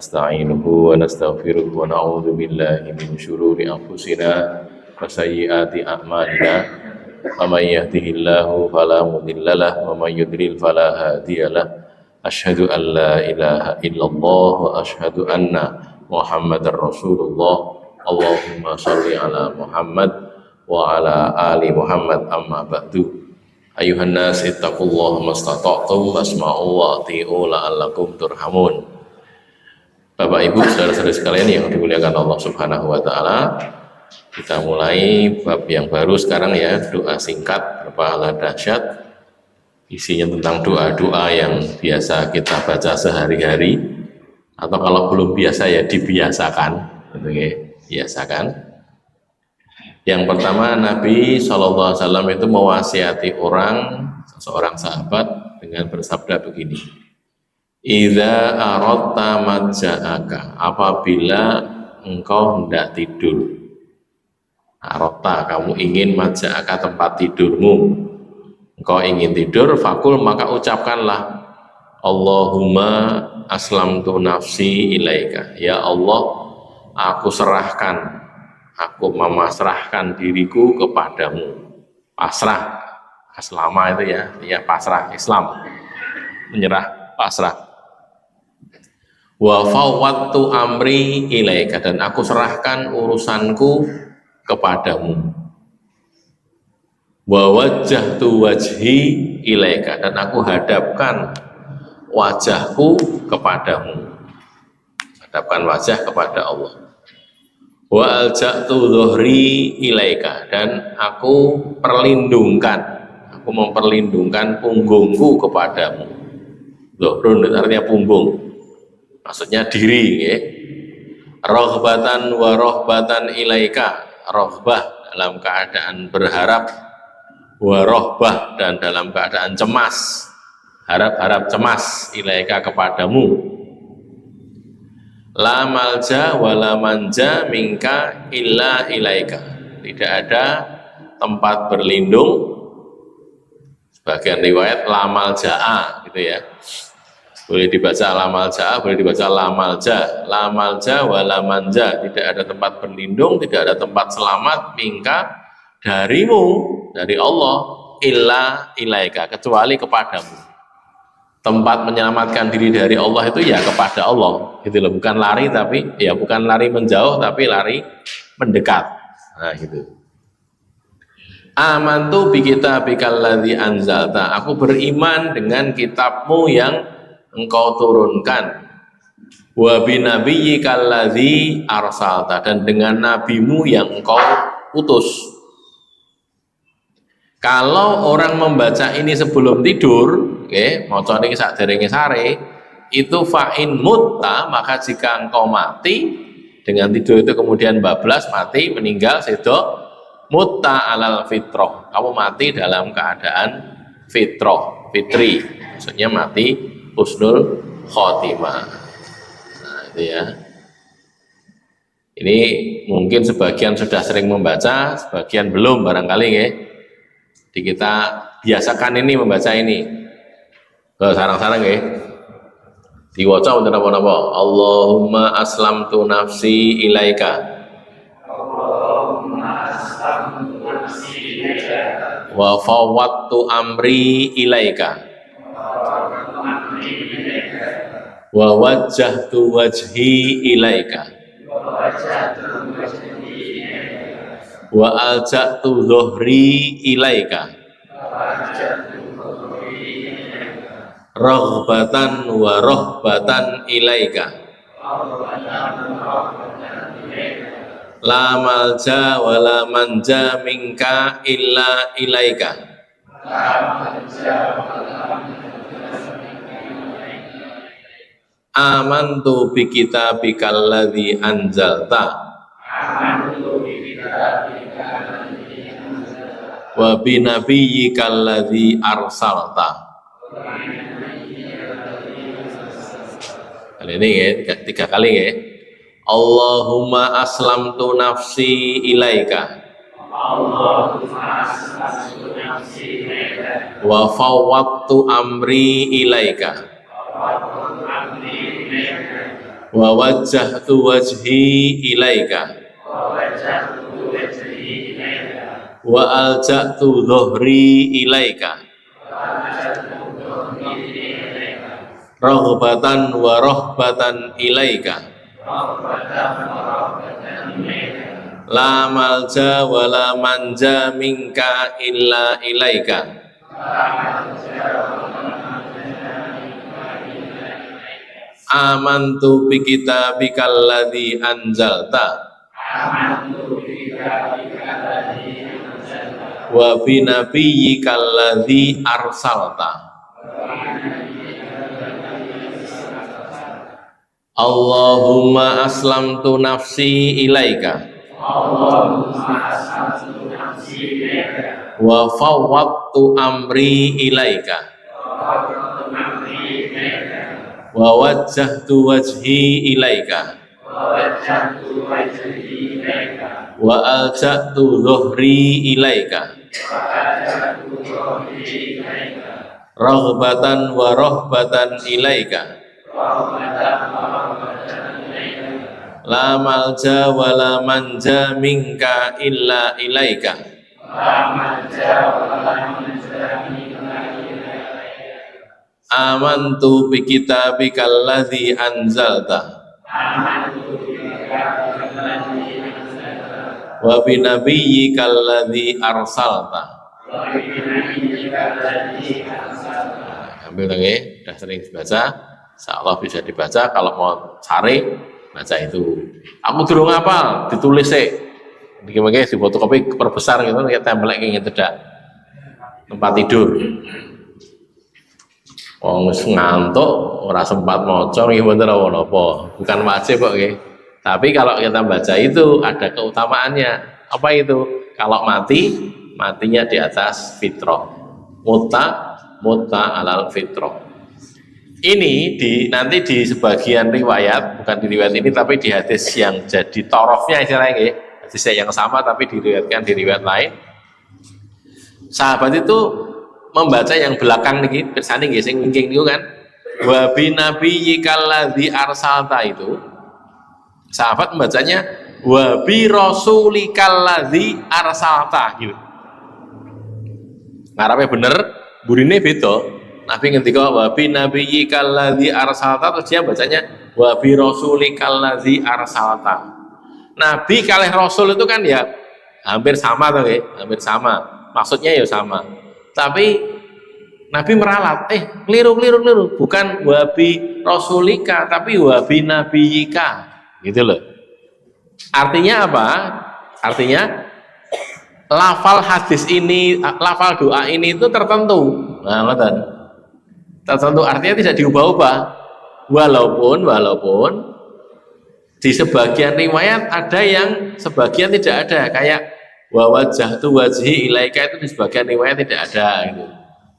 نستعينه ونستغفره ونعوذ بالله من شرور أنفسنا وسيئات أعمالنا ومن يهده الله فلا مضل له ومن يضلل فلا هادي له أشهد أن لا إله إلا الله وأشهد أن محمدا رسول الله اللهم صل على محمد وعلى آل محمد أما بعد أيها الناس اتقوا الله ما استطعتم واسمعوا وأطيعوا لعلكم ترحمون. Bapak Ibu saudara-saudara sekalian yang dimuliakan Allah Subhanahu wa taala, kita mulai bab yang baru sekarang ya, doa singkat berpahala dahsyat. Isinya tentang doa-doa yang biasa kita baca sehari-hari, atau kalau belum biasa ya dibiasakan, gitu ya, biasakan. Yang pertama, Nabi SAW itu mewasiati seseorang sahabat dengan bersabda begini: Idza aradta maja'aka, apabila engkau hendak tidur. Aradta, kamu ingin maja'aka, tempat tidurmu. Engkau ingin tidur, fakul, maka ucapkanlah Allahumma aslamtu nafsi ilaika. Ya Allah, aku memasrahkan diriku kepadamu. Pasrah, aslama itu ya pasrah, Islam, menyerah, pasrah. Wa fawwadtu amri ilaika, dan aku serahkan urusanku kepadamu. Wa wajjahtu wajhi ilaika, dan aku hadapkan wajahku kepadamu. Hadapkan wajah kepada Allah. Wa alja'tu dhuhri ilaika, dan aku memperlindungkan punggungku kepadamu. Dhuhrun artinya punggung, maksudnya diri ya. Rohbatan wa rohbatan ilaika, rohbah dalam keadaan berharap, wa rohbah dan dalam keadaan cemas, harap-harap cemas, ilaika kepadamu. La malja wa la manja minka illa ilaika, tidak ada tempat berlindung, sebagian riwayat la malja'a gitu ya, boleh dibaca la malja'a, boleh dibaca la malja wa la manja, tidak ada tempat berlindung, tidak ada tempat selamat minka, darimu, dari Allah, illa ilaika, kecuali kepadamu. Tempat menyelamatkan diri dari Allah itu ya kepada Allah, gitu loh, bukan lari, tapi ya bukan lari menjauh, tapi lari mendekat. Nah gitu. Amantu bi kitabikal ladzi anzalta, aku beriman dengan kitabmu yang engkau turunkan. Wa bi nabiyyikal ladzi arsalta, dan dengan nabimu yang engkau utus. Kalau orang membaca ini sebelum tidur, maca niki sakderenge sare, itu fa'in mutta, maka jika engkau mati dengan tidur itu kemudian bablas, mati, meninggal, sedo, mutta alal fitrah, kamu mati dalam keadaan fitri, maksudnya mati husnul khotimah. Nah itu ya, ini mungkin sebagian sudah sering membaca, sebagian belum barangkali ya. Jadi kita biasakan ini, membaca ini sarang-sarang ya, diwaca untuk apa-apa. Allahumma aslamtu nafsi ilaika wa fawwadtu amri ilaika wa wajjahtu wajhi ilaika wa alja'tu dhuhri ilaika raghbatan wa rohbatan ilaika la malja wa la manja minka illa ilaika amantu bi kitabikal ladzi anzalta wa bi nabiyyikal ladzi arsalta. Kali ini ya, tiga kali ya. Allahumma aslamtu nafsi ilaika wa fawwadtu amri ilaika wa wajjahtu wajhi ilaika wa alja'tu dhuhri ilaika raghbatan wa rahbatan ilaika la malja wa la manja minka illa ilaika amantu bi kitabikal ladzi anzalta wa bi nabiyyikal ladzi arsalta Allahumma aslamtu nafsi ilaika wa fawwadtu amri ilaika wa wajjahtu wajhi ilaika wa alja'tu dhuhri ilaika raghbatan wa rahbatan ilaika la malja wa la manja minka illa ilaika amantu bi kitabikal ladzi anzalta wa bi nabiyyikal ladzi arsalta. Ambil lagi, sudah sering dibaca, insyaallah bisa dibaca. Kalau mau cari baca itu. Kamu durung hafal, ditulis sih. Dikira-kira di fotokopi perbesar gitu, kayak template kayak gitu dah. Tempat tidur. Wong ngantuk, ora sempat maca nggih bener apa. Bukan wajib kok nggih. Tapi kalau kita baca itu ada keutamaannya. Apa itu? Kalau mati, matinya di atas fitrah. Mutta alal fitrah. Ini nanti di sebagian riwayat, bukan di riwayat ini tapi di hadis yang jadi torofnya istilahnya nggih. Hadis yang sama tapi diriwayatkan di riwayat lain. Sahabat itu membaca yang belakang niki, pirsani nggih sing wingking niku kan. Wa bi nabiyyikal ladzi arsalta itu. Sahabat membacanya wa bi rasulikal ladzi arsalta gitu. Ngarape bener, burine beda. Nabi ngendika wa bi nabiyyikal ladzi arsalta, terus dia bacanya wa bi rasulikal ladzi arsalta. Nabi kalih rasul itu kan ya hampir sama tuh ya, hampir sama. Maksudnya ya sama. Tapi Nabi meralat, keliru. Bukan wa bi rasulika, tapi wa bi nabiyyika. Gitu loh. Artinya apa? Artinya lafal hadis ini, lafal doa ini itu tertentu. Nah, ngoten. Tertentu artinya tidak diubah-ubah. Walaupun di sebagian riwayat ada yang sebagian tidak ada, kayak wa wajjahtu wajhi ilaika itu di sebagian riwayat tidak ada gitu.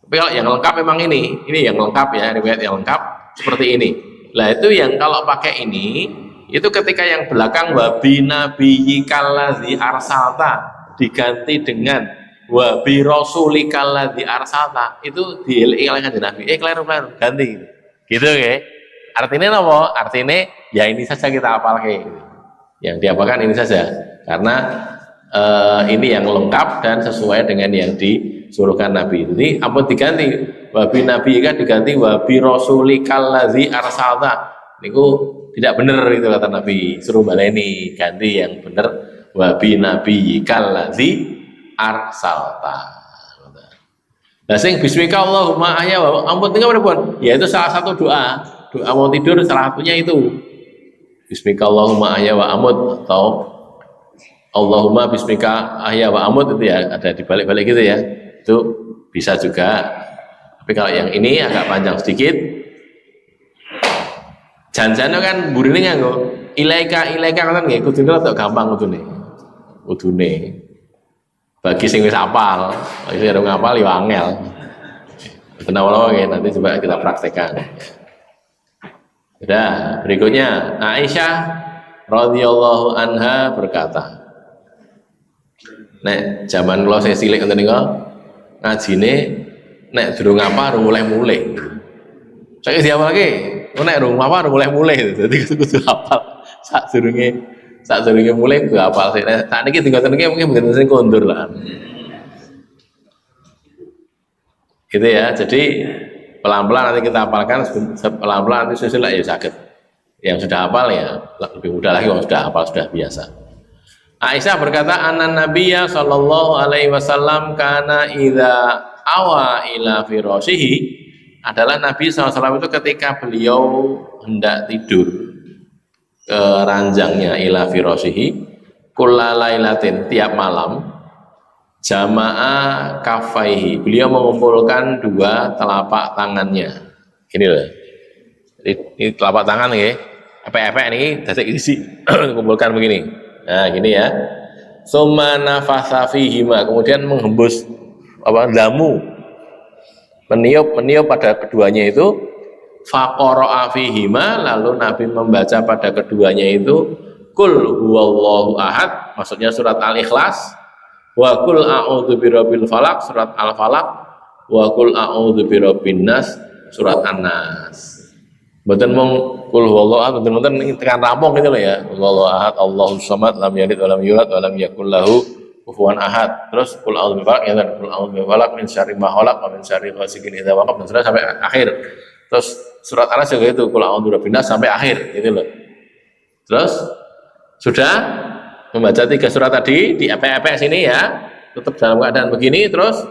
Tapi kalau yang lengkap memang ini yang lengkap ya, riwayat yang lengkap seperti ini. Lah itu yang kalau pakai ini itu ketika yang belakang wa bi nabiyyikal ladzi arsalta diganti dengan wa bi rasulikal ladzi arsalta, itu dielingkan Nabi. Keliru ganti. Gitu ya. Artinya apa? Artinya ya ini saja kita hafalkan. Yang diapakan ini saja. Karena ini yang lengkap dan sesuai dengan yang disuruhkan Nabi. Jadi ampun diganti wa bi nabiyyika diganti wa bi rasulikal ladzi arsalta. Niku tidak benar itu kata Nabi. Suruh baleni, ganti yang benar wa bi nabiyyikal ladzi arsalta. Nah, sing bismika Allahumma ahya wa ampun tinggal berapa? Ya itu salah satu doa mau tidur, salah satunya itu bismika Allahumma ahya wa amut, atau Allahumma bismika ahya wa amut, itu ya ada di balik-balik gitu ya, itu bisa juga. Tapi kalau yang ini agak panjang sedikit, janjane kan burine nganggo ilaika kan nggih, kudune rada gampang kudune bagi sing wis hafal. Sing ora ngapal ya angel. Kenapa ya, nanti coba kita praktekkan. Udah, berikutnya Aisyah radhiyallahu anha berkata, nek zaman kula saya cilik ngoten niku ngajine nek durung apa mulai. Saya siapa lagi? nek rumah apa mulai itu. Dadi kudu hafal sadurunge mulai kudu hafal sik. Nek sak niki tinggal niki mungkin mboten sing kondur lah. Gitu ya. Jadi pelan-pelan nanti kita hafalkan, pelan-pelan nanti susul ya sakit. Yang sudah hafal ya lebih mudah lagi, yang sudah hafal sudah biasa. Aisyah berkata, "Anna Nabiyya sallallahu alaihi wasallam kana idza awa ila firashihi," adalah Nabi SAW itu ketika beliau hendak tidur ke ranjangnya, ila firashihi, kullalailatin, tiap malam, jama'a kafaihi, beliau mengumpulkan dua telapak tangannya. Ini loh, ini telapak tangan ya, efek-efek ini dasar isi kumpulkan begini. Nah gini ya, summa nafasa fihima, kemudian menghembus damu, meniup pada keduanya itu, faqara'a fihima, lalu Nabi membaca pada keduanya itu kul huwallahu ahad, maksudnya surat Al-Ikhlas, wa kul a'udzu birabbil falaq, surat Al-Falaq, wa kul a'udzu birabbin nas, surat An-Nas. Mboten mung kul huwallahu ahad, mboten tekan rampung gitu loh ya. Allahu ahad, Allahus samad, lam yalid wa lam yulad wa lam yakul lahu kufuwan ahad. Terus kul a'udzu birabbil falaq, ya kul a'udzu birabbil falaq min syarri ma khalaq wa min syarri ghasiqin idza waqab, dan sampai akhir. Terus surat An-Nas juga itu kul a'udzu birabbin nas sampai akhir gitu loh. Terus sudah membaca 3 surat tadi di epek-epek sini ya, tetap dalam keadaan begini. Terus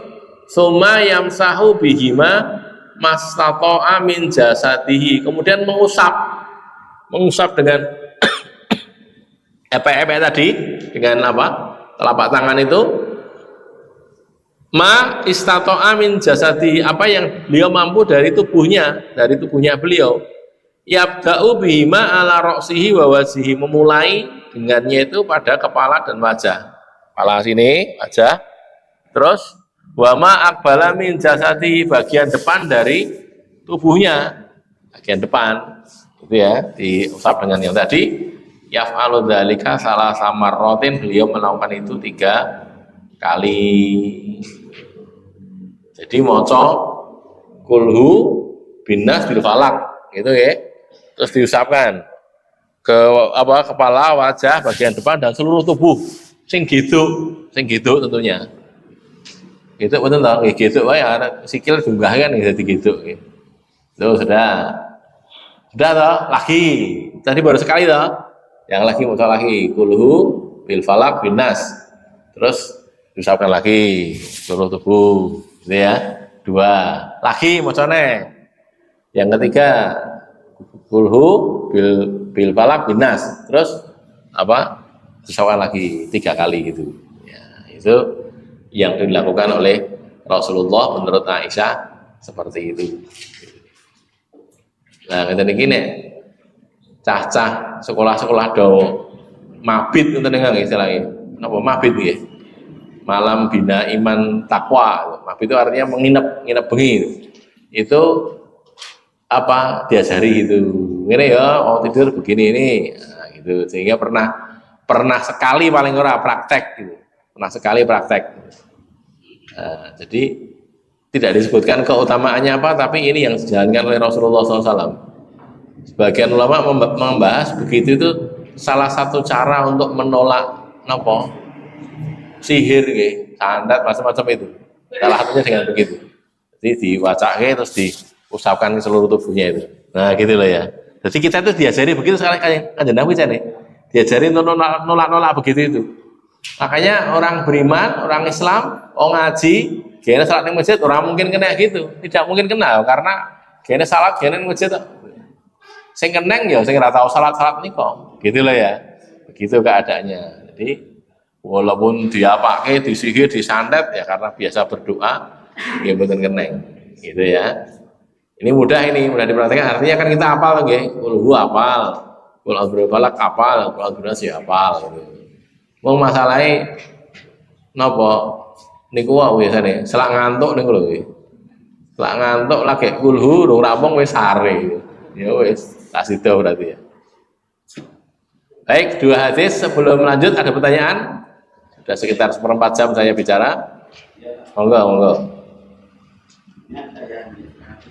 summa yamsahu bihima mastata'a min jasadihi, kemudian mengusap dengan epek-epek tadi, dengan apa, telapak tangan itu, ma istata'a min jasadihi, apa yang beliau mampu dari tubuhnya beliau, yabda'u bihima ala ra'sihi wa wajhihi, memulai dengannya itu pada kepala dan wajah, kepala sini, wajah, terus wama akbala min jasadi, bagian depan dari tubuhnya, bagian depan itu ya, diusap dengan yang tadi. Yaf'alu dzalika salah samarrotin, beliau melakukan itu 3 kali. Jadi maca kulhu binas bil falak gitu ya, terus diusapkan ke kepala, wajah, bagian depan dan seluruh tubuh, sing gitu tentunya. Gitu betul toh, gitu wae ada sikil jumlah kan jadi gitu. Tuh sudah toh, lagi. Tadi baru sekali toh. Yang lagi mau lagi kulhu bil falak bin nas. Terus diusapkan lagi seluruh tubuh, gitu ya. 2. Lagi macane. Yang ketiga kulhu bil falak bin nas. Terus diusapkan lagi 3 kali gitu. Ya, itu yang dilakukan oleh Rasulullah menurut Aisyah seperti itu. Nah, ngeten iki nek cah-cah sekolah-sekolah do mabit ngoten nggih istilahnya. Napa mabit nggih? Malam bina iman takwa. Mabit itu artinya nginep bengi. Itu diajari gitu. Ngene ya, tidur begini ini. Nah, gitu. Sehingga pernah sekali paling ora praktek gitu. Pernah sekali praktek. Nah, jadi tidak disebutkan keutamaannya apa, tapi ini yang dijalankan oleh Rasulullah SAW. Sebagian ulama membahas begitu itu salah satu cara untuk menolak sihir, sandat, macam-macam itu. Salah satunya dengan begitu. Jadi diwacake terus diusapkan ke seluruh tubuhnya itu. Nah, gitu loh ya. Jadi kita itu diajari begitu sekali Kanjeng Nabi diajari untuk nolak begitu itu. Makanya orang beriman, orang Islam, ngaji, gene salat di masjid, orang mungkin kena gitu. Tidak mungkin kena karena gene salat, gene masjid. Sing keneng ya sing ora tau salat niku. Gitu loh ya. Begitu keadaannya. Jadi walaupun diapake, disihir, disantet ya karena biasa berdoa, ya mboten keneng. Gitu ya. Ini mudah diperhatikan. Artinya kan kita hafal nggih. Kulhu hafal, kul a'udzu falaq hafal, kul a'udzu nas hafal gitu. Wong masalahe napa niku wae biasane selak ngantuk niku lho nggih. Selak ngantuk lagi kulhu rung rampung wis sare. Ya wis tak sida berarti ya. Baik, 2 hadis sebelum lanjut ada pertanyaan? Sudah sekitar 1/4 jam saya bicara. Monggo. Yang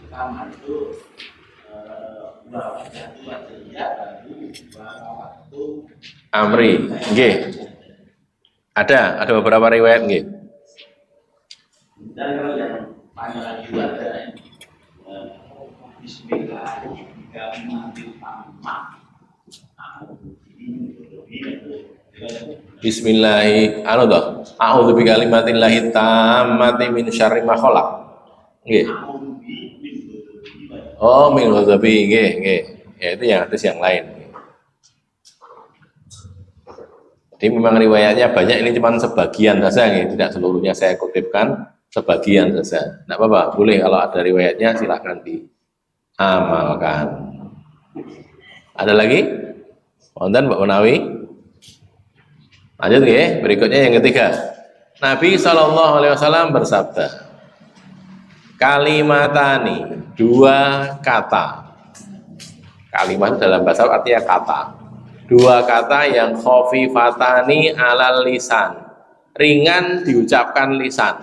pertama itu Amri, nggih. Ada beberapa riwayat nggih. Bismillahi, anu toh. A'udzu bikalimatillahi tammati min syarri ma khalaq. Nggih. Oh, min ghadabi, nggih. Ya itu yang hadis yang lain. Jadi memang riwayatnya banyak, ini cuma sebagian saja, tidak seluruhnya saya kutipkan, sebagian saja. Tidak apa-apa, boleh kalau ada riwayatnya silahkan diamalkan. Ada lagi? Wonten Mbak Menawi? Lanjut ya, berikutnya yang ketiga. Nabi SAW bersabda, kalimatani, dua kata. Kalimat dalam bahasa artinya kata. Dua kata yang khofifatani alal lisan, ringan diucapkan lisan,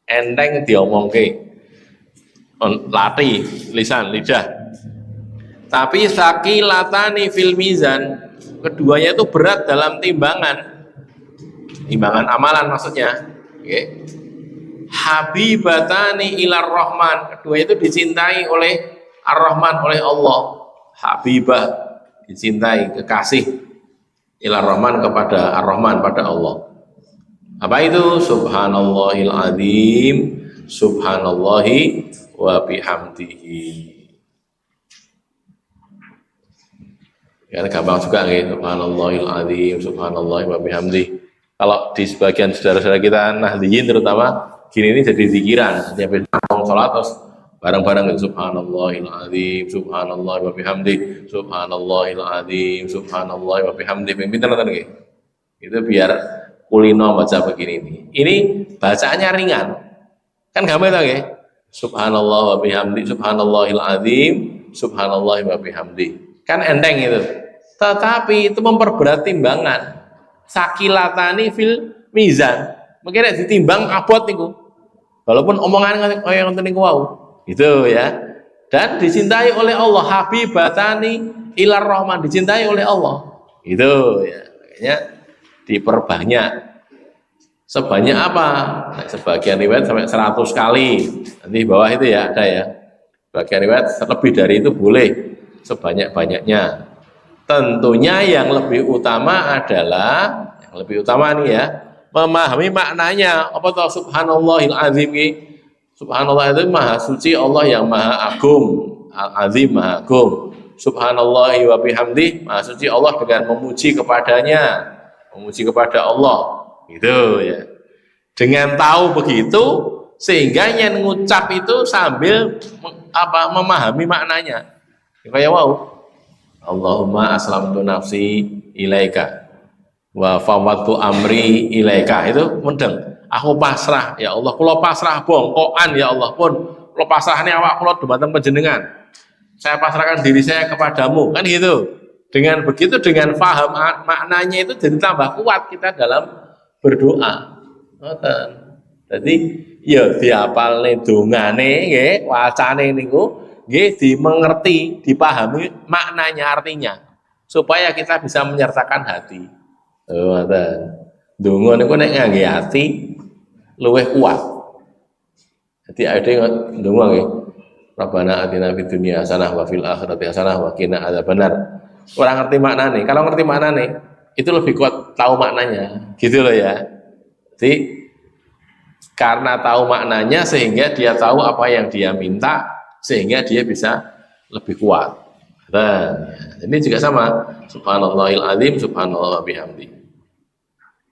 enteng diomongke, latih lisan, lidah. Tapi sakilatani fil mizan, keduanya itu berat dalam timbangan amalan maksudnya. Okay. Habibatani ilar rahman, kedua itu dicintai oleh ar-rahman, oleh Allah. Habibah, dicintai, kekasih, ilar rahman, kepada ar-rahman, pada Allah. Apa itu? Subhanallahil azim, subhanallahi wa bihamdihi. Ya, gampang juga gitu. Subhanallahil azim, subhanallahi wa bihamdihi. Kalau di sebagian saudara-saudara kita nahdiyin terutama, gini ini jadi zikiran. Setiap ngomong sholat terus bareng-bareng gitu. Subhanallahil azim, subhanallahi wa bihamdihi, subhanallahil azim, subhanallahi wa bihamdihi. Pinter nonton nggih. Itu biar kulino baca begini ini. Ini bacaannya ringan. Kan gampang to nggih. Subhanallah wa bihamdihi, subhanallahil azim, subhanallahi wa bihamdihi. Kan enteng itu. Tetapi itu memperberat timbangan. Sakilatani fil mizan. Mungkin ditimbang abot niku. Walaupun omongan kaya ngoten niku wau. Itu ya. Dan dicintai oleh Allah, habibatani ilar rahman, dicintai oleh Allah. Itu ya. Makanya diperbanyak. Sebanyak apa? Nah, sebagian riwayat sampai 100 kali. Nanti di bawah itu ya ada ya. Sebagian riwayat lebih dari itu boleh, sebanyak-banyaknya. Tentunya yang lebih utama adalah, yang lebih utama nih ya, memahami maknanya. Apa tuh subhanallahil azim? Subhanallah itu maha suci Allah yang maha agung, al-azim maha agung. Subhanallahi wa bihamdi, maha suci Allah dengan memuji kepadanya, memuji kepada Allah. Gitu ya. Dengan tahu begitu, sehingga yang ngucap itu sambil memahami maknanya. Kayak wow. Allahumma aslamtu nafsi ilaika wa fawwadtu amri ilaika, itu mendeng. Aku pasrah ya Allah, kula pasrah bongkokan ya Allah pun, kula pasrahne awak kula dumateng panjenengan. Saya pasrahkan diri saya kepadamu, kan gitu. Dengan begitu, dengan paham maknanya itu jadi tambah kuat kita dalam berdoa. Jadi ya diapalne dongane nggih, wacane niku nggih dimengerti, dipahami maknanya, artinya, supaya kita bisa menyertakan hati. Oh, ngoten. Donga niku nek ngangge hati luwih kuat. Jadi ade ndonga nggih. Rabbana atina fid dunya hasanah wa fil akhirati hasanah wa qina adzabannar. Orang ngerti maknane. Kalau ngerti maknane, itu lebih kuat tahu maknanya. Gitu loh ya. Jadi karena tahu maknanya sehingga dia tahu apa yang dia minta, sehingga dia bisa lebih kuat. Nah, ini juga sama. Subhanallahil azim, subhanallah bihamdi.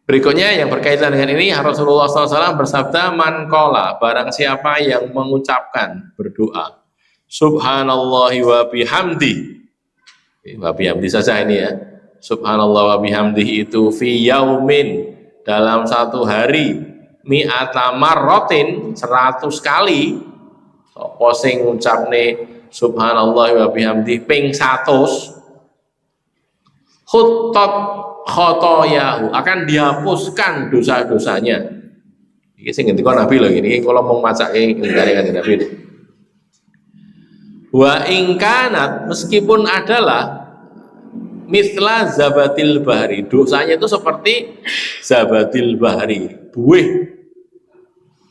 Berikutnya yang berkaitan dengan ini, Rasulullah SAW bersabda, man qala, barang siapa yang mengucapkan berdoa, subhanallahi wa bihamdi. Wa bihamdi saja ini ya. Subhanallah wa bihamdi itu fi yaumin, dalam satu hari, mi'ata marrotin, 100 kali. Sapa sing ngucapne subhanallah wa bihamdi ping 100, khuttat khotoyahu, akan dihapuskan dosa-dosanya. Iki sing ngendika Nabi lho, ini kalau mau macake ngendikane Kanjeng Nabi. Wa ingkanat, meskipun adalah mithla zabatil bahri, dosanya itu seperti zabatil bahri, buih.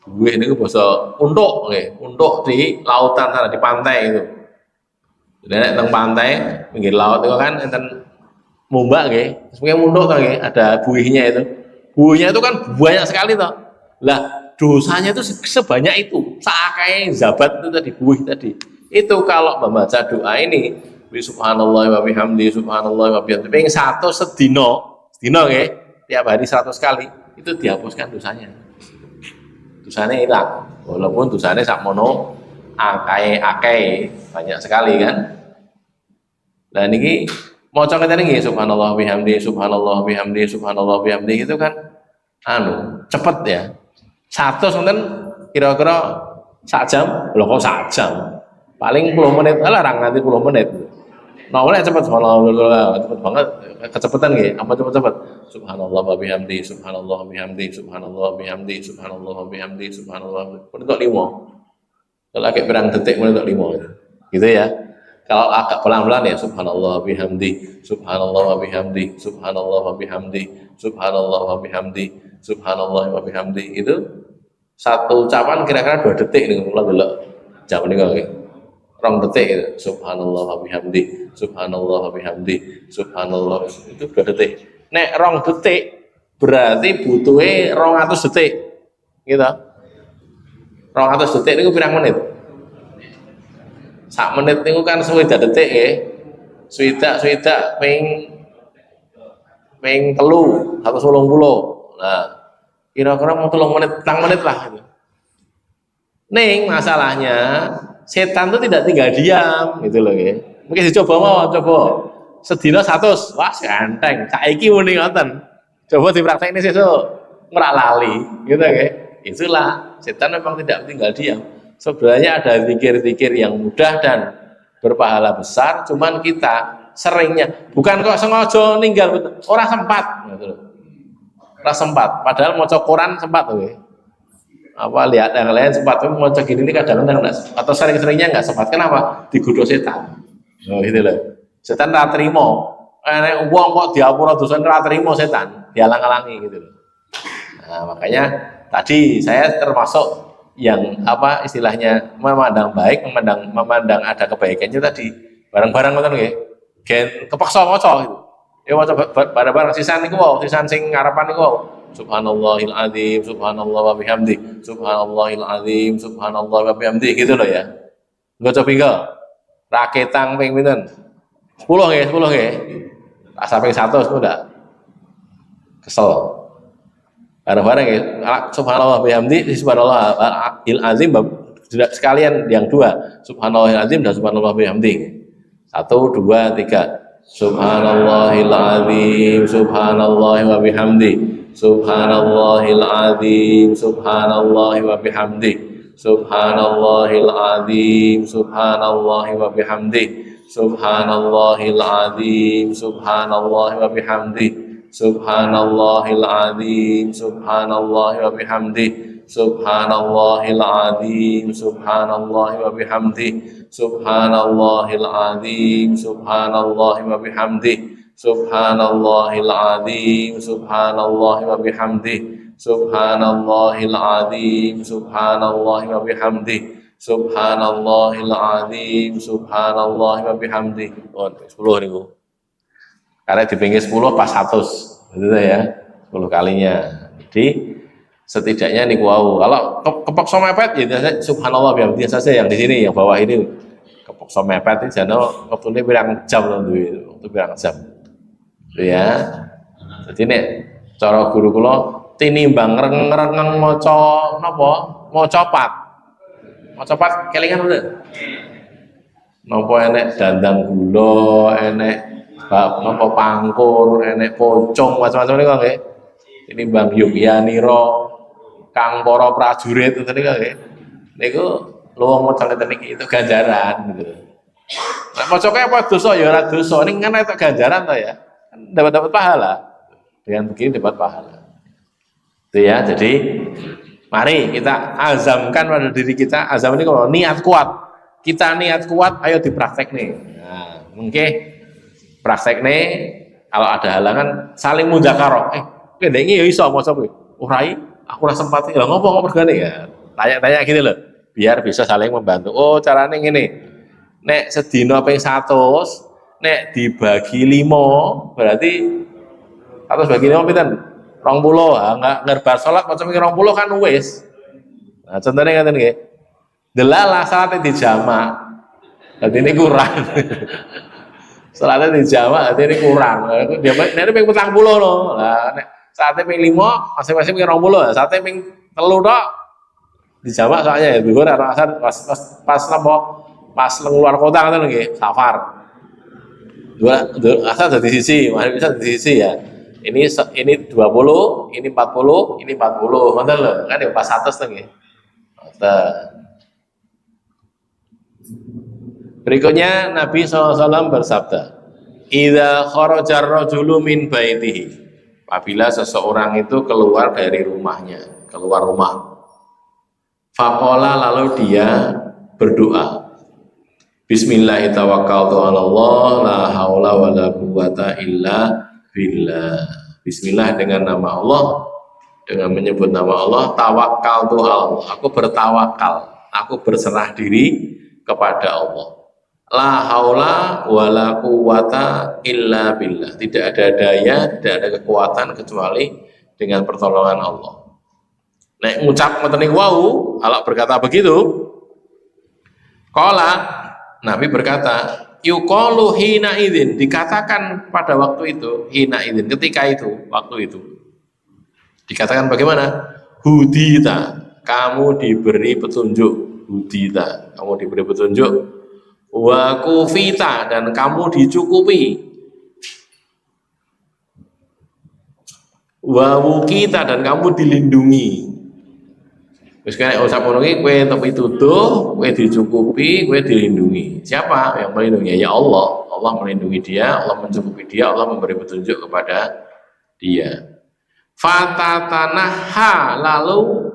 Buih ini bahasa untuk, untuk di lautan sana, di pantai itu. Jadi nek teng pantai pinggir laut itu kan enten mumbak nggih. Sebagai munduk to nggih, ada buihnya itu. Buihnya itu kan banyak sekali toh. Lah, dosanya itu sebanyak itu. Sakai zabat itu tadi, buih tadi. Itu kalau membaca doa ini, subhanallah wa bihamdi, subhanallah wa bihamdi, ping 1 sedina, sedina nggih, tiap hari 100 kali, itu dihapuskan dosanya. Dosanya hilang. Walaupun dosanya sakmono akai banyak sekali kan. Nah niki maca ngeten niki subhanallah bihamdi subhanallah bihamdi subhanallah bihamdi itu kan cepet ya. 100 ngoten kira-kira sak jam, lho kok sak jam. Paling 10 menit, alah ra nganti 10 menit. Nah, oleh cepet subhanallah, cepet banget kecepetan nggih, apa cepet-cepet. Subhanallah wa bihamdi subhanallah wa bihamdi subhanallah wa bihamdi subhanallah wa bihamdi subhanallah. Menit 5. Kalau agak berang detik menit 5 gitu ya. Kalau agak pelan-pelan ya subhanallah wa bihamdi subhanallah wa bihamdi subhanallah wa bihamdi subhanallah wa bihamdi subhanallah wa bihamdi, itu satu ucapan kira-kira 2 detik nih kula delok jam niku nggih. 2 detik gitu. Subhanallah wa bihamdi subhanallah wa bihamdi subhanallah, itu 2 detik. Nek 2 detik berarti butuhe 200 detik gitu. 200 detik niku pirang menit? Sak menit niku kan 20 detik nggih. Swidak ping 3 180. Nah, kira-kira mau 3 menit, 4 menit lah gitu. Ning masalahnya setan itu tidak tinggal diam gitu loh nggih. Mungkin dicoba coba. Sedina 100. Wah, ganteng. Saiki muni ngoten. Coba dipraktekne sesuk. Ora lali gitu nggih. Itulah setan memang tidak tinggal diam. Sebenarnya ada zikir-zikir yang mudah dan berpahala besar, cuman kita seringnya bukan kok sengaja ninggal, ora sempat gitu loh. Ora sempat, padahal maca Quran sempat tuh ya. Apa lihat yang lain sempat, tapi maca gini ini kadang-kadang atau sering-seringnya enggak sempat. Kenapa? Digodho setan. Oh gitu loh. Setan ora trimo. Nek wong kok diapura dosa ora trimo setan, dihalang-halangi gitu loh. Nah, makanya tadi saya termasuk yang apa istilahnya memandang baik, memandang ada kebaikannya tadi bareng-bareng ngoten nggih. Gen kepaksa maca gitu. Ya maca bareng-bareng sisan niku wae, sisan sing ngarepan niku wae. Subhanallahil azim, subhanallah wa bihamdi, subhanallahil azim, subhanallah wa bihamdi gitu loh ya. Engko coba pinggo. Raketang ping pinten? 10 nggih, 10 nggih. Tak sampai 100 ku ndak. Kesel. Bareng-bareng ya, subhanallah bihamdi, subhanallah il azim, sekalian yang 2, subhanallah azim dan subhanallah bihamdi. 1, 2, 3. Subhanallahil azim, subhanallah wa bihamdi, subhanallahil azim, subhanallah wa bihamdi, subhanallahil azim, subhanallah wa bihamdi, subhanallahil azim, subhanallah wa bihamdi. Subhanallahil azim, subhanallah wa bihamdi, subhanallahil azim, subhanallah wa bihamdi, subhanallahil azim, subhanallah wa bihamdi, subhanallahil azim, subhanallah wa bihamdi, subhanallahil azim, subhanallah wa bihamdi, subhanallahil azim, subhanallah wa bihamdi. Oh, 10 niku. Karena di pinggir 10 pas 100 gitu ya, 10 kalinya. Jadi setidaknya niku wau. Kalau kepeksa mepet ya subhanallah bihamdi saja yang di sini, yang bawah ini kepeksa mepet itu jano waktune pirang jam lho duwe, waktu pirang jam. Gitu ya. Jadi nek cara guru kula tinimbang reng-rengeng maca napa? Maca pat. Maca pat kelingan lho. Napa enek dandang gula, enek apa pangkur, enek pocong, macam-macam niku nggih. Ini Bang Yogyaniro, Kang para prajurit itu niku nggih. Niku luwung modal niki itu ganjaran gitu. Nek maca apa dosa ya ora dosa, ning kan itu ganjaran to ya. Dapat pahala. Dengan begini dapat pahala. Itu ya, jadi mari kita azamkan pada diri kita, azam ini kalau niat kuat. kita niat kuat, ayo dipraktek nih. Nah, mungkin praktek nih, kalau ada halangan saling mudzakarah. Ini ya iso maca kuwi. Rai, aku ora sempat. Lah ngopo regane ya? Tanya-tanya gitu loh. Biar bisa saling membantu. Oh, carane ngene. Nek sedina ping 100, nek dibagi 5, berarti 100 bagi 5 pinten? 20. Enggak ngerbar salat macam iki 20 kan wis. Nah, contohnya ngaten nggih. Delalah salatnya dijamak. Dadi ini kurang. Salatnya dijamak, dadi ini kurang. Dia nek ping 40 lho. Lah nek saatnya ping 5, masing-masing ping 20. Saatnya ping 3 tok dijamak soalnya ya zuhur atau asar pas napa? Pas luar kota ngoten nggih, safar. Dua asar dari sisi, maghrib bisa dari sisi ya. Ini 20, ini 40, ini 40. Ngoten lho, kan ya pas 100 to nggih. Berikutnya Nabi SAW bersabda, "Idza kharajar rajulu min baitihi." Apabila seseorang itu keluar dari rumahnya, keluar rumah. Faqala, lalu dia berdoa, Bismillahirrahmanirrahim, la haula wala quwata illa billah. Bismillah, dengan nama Allah, dengan menyebut nama Allah, tawakkaltu Allah, aku bertawakal, aku berserah diri kepada Allah. La haula wala quwata illa billah. Tidak ada daya, tidak ada kekuatan kecuali dengan pertolongan Allah. Nek ngucap ngoten niku wau, kalau berkata begitu, qala, Nabi berkata, yuqalu hina idzin, dikatakan pada waktu itu, hina idzin, ketika itu, waktu itu. Dikatakan bagaimana? Hudita, kamu diberi petunjuk. Hudita, kamu diberi petunjuk. Wa kufita, dan kamu dicukupi. Wa wukita, dan kamu dilindungi. Wis kene usah ngono iki kowe entuk pituduh, kowe dicukupi, kowe dilindungi. Siapa yang melindungi? Ya Allah. Allah melindungi dia, Allah mencukupi dia, Allah memberi petunjuk kepada dia. Fatatanaha, lalu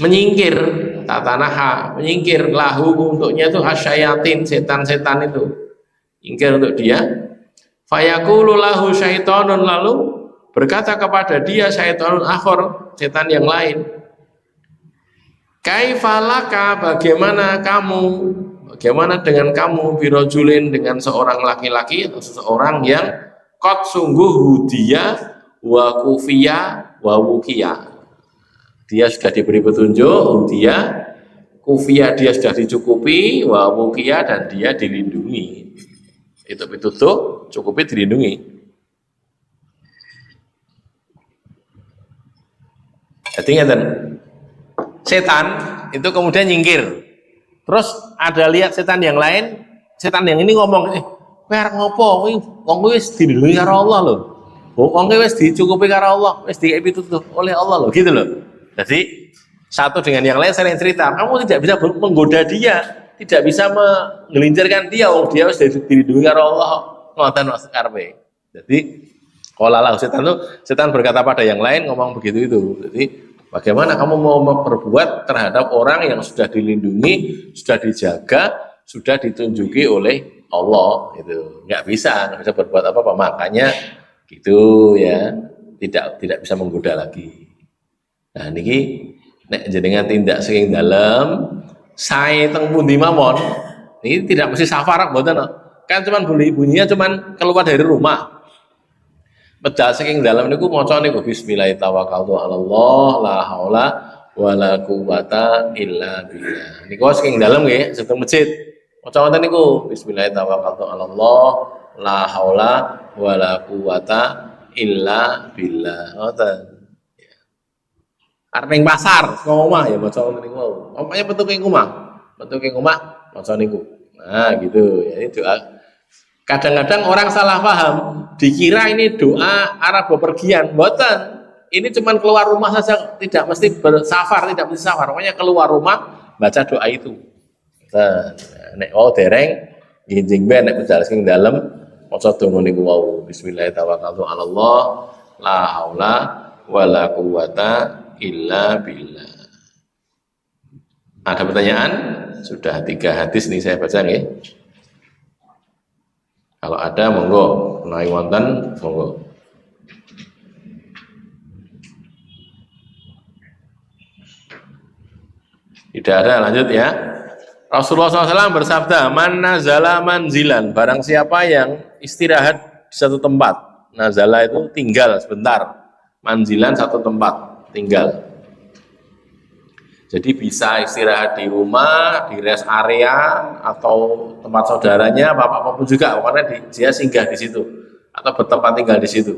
menyingkir, tatanaha, menyingkir lahu untuknya itu hasyayatin, setan-setan itu nyingkir untuk dia. Fayaqulu lahu syaitonun, lalu berkata kepada dia syaitonun akhor, setan yang lain, kaifalaka, bagaimana dengan kamu, birojulin, dengan seorang laki-laki atau seseorang yang kot sungguh hudia wa kufiya wa wukiya, dia sudah diberi petunjuk, dia kufiya, dia sudah dicukupi, wa wukiya, dan dia dilindungi. Itu pitutuh, cukupi, dilindungi. Jadi ngeten, setan itu kemudian nyingkir. Terus ada lihat setan yang lain, setan yang ini ngomong, kowe arep ngopo? Wong kowe wis dilindungi karo Allah lho. Wong kowe wis dicukupi karo Allah, wis dikei pitutuh oleh Allah lho, gitu loh. Jadi satu dengan yang lain saling cerita. Kamu tidak bisa menggoda dia, tidak bisa menggelincirkan dia, wong dia wis dilindungi karo Allah. Ngoten maksud karepe. Jadi qalalah, setan berkata pada yang lain, ngomong begitu itu. Jadi bagaimana kamu mau berbuat terhadap orang yang sudah dilindungi, sudah dijaga, sudah ditunjuki oleh Allah? Itu nggak bisa berbuat apa-apa. Makanya gitu ya, tidak bisa menggoda lagi. Nah niki nek jenengan tindak saking dalam, sae teng pundi mawon, ini tidak mesti safar mboten. Kan cuman bunyinya cuman keluar dari rumah. Medal saking dalam niku maca niku bismillahirrahmanirrahim, la haula wala quwata illa billah. Niku saking dalam nggih, seteng masjid. Maca wonten niku bismillahirrahmanirrahim, la haula wala quwata illa billah. Ngoten. Arep ning pasar, saka omah ya maca wonten niku. Ompaknya metu ing omah. Metu ing omah maca niku. Nah, gitu. Ya, ini doa. Kadang-kadang orang salah paham, dikira ini doa arah bepergian. Mboten. Ini cuma keluar rumah saja, tidak mesti bersafar, tidak mesti safar. Pokoknya keluar rumah baca doa itu. Nah, nek wau dereng ginjing ben nek medal sing dalem maca donga niku wau. Bismillahirrahmanirrahim. La haula wala quwata illa billah. Ada pertanyaan? Sudah 3 hadis nih saya baca nih. Kalau ada monggo, menawi wonten monggo. Tidak ada, lanjut ya. Rasulullah SAW bersabda, "Man nazala manzilan," barang siapa yang istirahat di satu tempat. Nazala itu tinggal sebentar. Manzilan satu tempat, tinggal. Jadi bisa istirahat di rumah, di rest area, atau tempat saudaranya, apapun juga, karena dia singgah di situ atau bertempat tinggal di situ.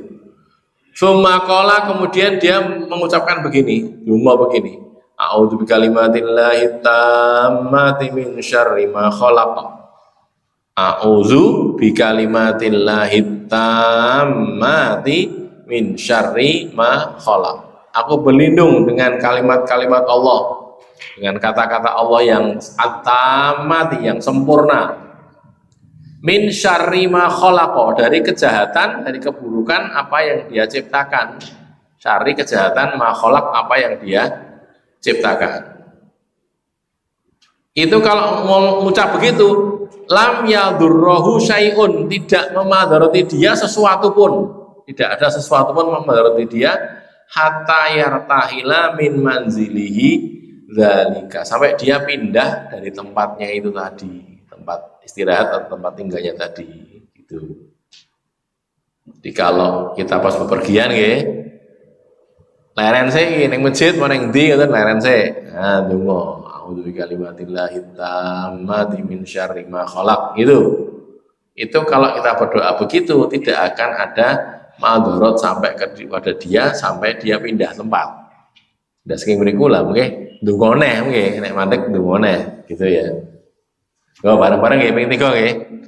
Sumakola, kemudian dia mengucapkan begini, rumah begini. A'udzu bikalimatillahi tammati min syarri ma khalaq. A'udzu bikalimatillahi tammati min syarri ma khalaq. Aku berlindung dengan kalimat-kalimat Allah, dengan kata-kata Allah yang at-tammati, yang sempurna. Min syarri ma khalaq, dari kejahatan, dari keburukan apa yang dia ciptakan. Syarri kejahatan, ma khalaq apa yang dia ciptakan. Itu kalau mengucap begitu, lam yadurrohu syai'un, tidak memadarati dia sesuatu pun, tidak ada sesuatu pun memadarati dia, hatta yartahila min manzilihi dzalika, sampai dia pindah dari tempatnya itu tadi, tempat istirahat atau tempat tinggalnya tadi gitu. Jadi kalau kita pas bepergian nggih, leren saya ning masjid mau ning ndi ngoten leren saya. Nah, donga, a'udzu bikalimatillahi tammati min syarri ma khalaq gitu. Itu kalau kita berdoa begitu tidak akan ada madharat sampai kepada dia sampai dia pindah tempat. Ndak saking mriku lah nggih, ndonga neh nggih, nek mandeg ndonga neh gitu ya. Go bareng-bareng nggih ping 3 nggih.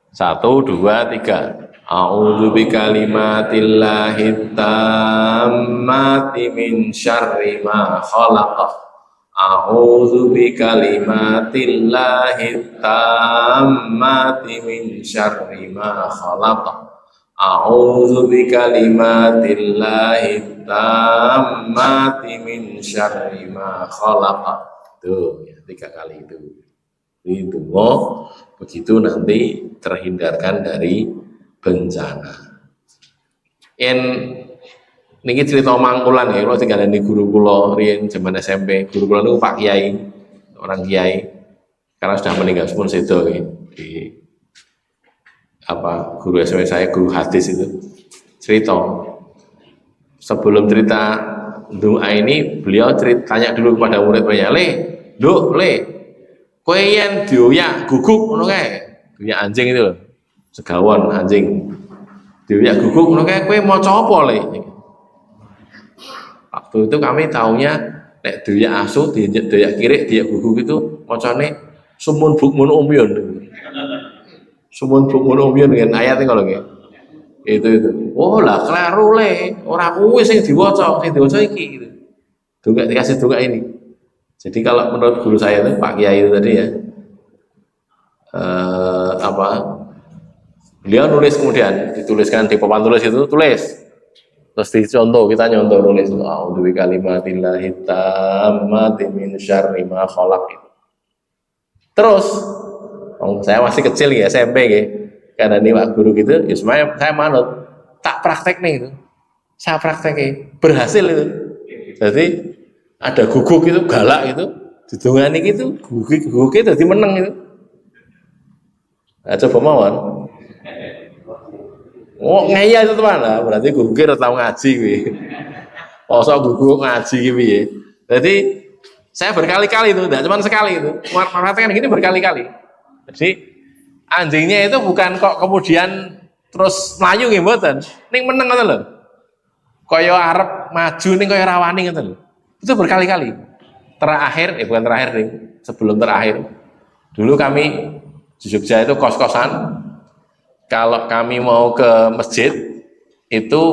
1 2 3. A'udzu bikalimatillahi tammati min syarri ma khalaq. A'udzu bikalimatillahi tammati min syarri ma khalaq. A'udzu bikalimatillahi tammati min syarri ma khalaq. Tuh, ya, 3 kali itu. Itu begitu nanti terhindarkan dari bencana. Niki cerita mangkulan ya, kalau tinggal di guru kula riyen zaman SMP, guru kula niku Pak Kiai, orang Kiai, karena sudah meninggal pun sedo ya, di guru SMP saya, guru hadis itu cerita. Sebelum cerita doa ini, beliau tanya dulu kepada murid-muridnya, Le, kowe yen dioyak guguk ngono kae, dioyak anjing itu loh. Segawon anjing dioyak guguk ngono kae kowe maca apa Le? Waktu itu kami taunya nek dioyak asu, dioyak kirik, dioyak guguk itu macane sumun bukmun umyun. Sumun bukmun umyun dengan ayat iki lho nggih. Itu. Oh lah kleru Le, ora kuwi sing diwaca iki gitu. Donga dikasih donga ini. Jadi kalau menurut guru saya itu Pak Kiai itu tadi ya, beliau nulis, kemudian dituliskan di papan tulis itu, terus dicontoh, kita nyontoh nulis a'udzu bikalimatillahi tammati min syarri ma khalaq. Terus saya masih kecil ya, SMP ya, karena ini Pak Guru gitu, ya semuanya saya manut, tak praktek nih itu, saya praktek berhasil itu. Jadi ada guguk itu galak itu, didongani gitu, guguk itu jadi menang itu. Nah, coba mawon. Oh ngaya itu teman lah, berarti guguk udah tahu ngaji gue. Osok guguk ngaji gitu ya. Jadi saya berkali-kali itu, tidak cuma sekali itu, praktekkan gini berkali-kali. Jadi anjingnya itu bukan kok kemudian terus melayu nggih mboten. Ning meneng ngoten lho. Kaya arep maju ning kaya rawani ngoten lho. Itu berkali-kali. Terakhir, bukan terakhir nih, sebelum terakhir. Dulu kami di Jogja itu kos-kosan. Kalau kami mau ke masjid itu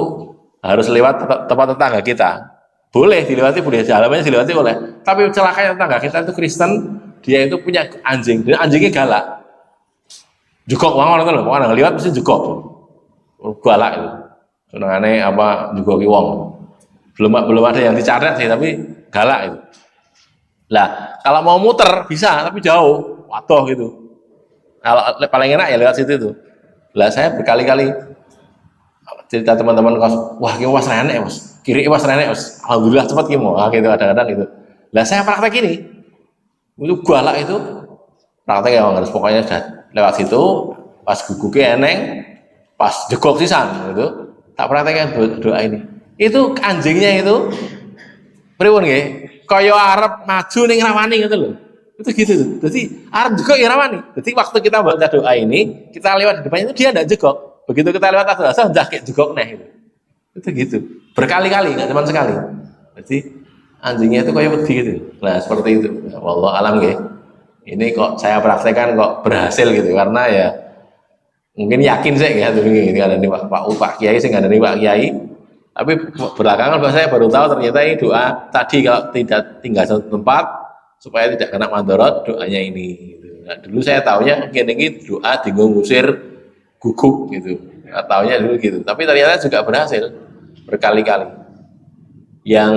harus lewat tempat tetangga kita. Boleh dilewati, boleh jalannya dilewati oleh. Tapi celakanya tetangga kita itu Kristen, dia itu punya anjing, dan anjingnya galak. Jugok wong ngono lho, wong liwat mesti jugok. Galak itu. Senengane jugoki wong. Belum ada yang dicatat sih, tapi galak itu. Lah, Kalau mau muter bisa, tapi jauh. Waduh gitu. Kalau paling enak ya lewat situ tuh. Lah saya berkali-kali cerita teman-teman kos, wah ini was renek mas, kiri was renek mas, alhamdulillah cepat gitu, gitu kadang-kadang gitu. Lah saya praktek ini, itu galak itu, praktek yang harus pokoknya sudah lewat situ, pas guguknya eneng, pas jegok sisan gitu, tak prakteknya doa ini. Itu anjingnya itu, pripun nggih, kaya arep maju ning rawani gitu loh. Itu gitu tuh. Jadi arep jegok ya rawani. Jadi waktu kita baca doa ini, kita lewat di depannya itu dia enggak jegok. Begitu kita lewat atas asal jakek jegok nah itu gitu. Berkali-kali, enggak cuma sekali. Jadi anjingnya itu kayak wedi gitu. Nah, seperti itu. Wallahu alam nggih. Ini kok saya praktekkan kok berhasil gitu karena ya mungkin yakin saya ya demi ada nih Pak Kiai sih nggak ada nih Pak Kiai. Tapi belakangan saya baru tahu ternyata ini doa tadi kalau tidak tinggal satu tempat supaya tidak kena mandorot doanya ini. Gitu. Nah, dulu saya taunya ini doa tinggal ngusir guguk gitu. Nah, taunya dulu gitu. Tapi ternyata juga berhasil berkali-kali. Yang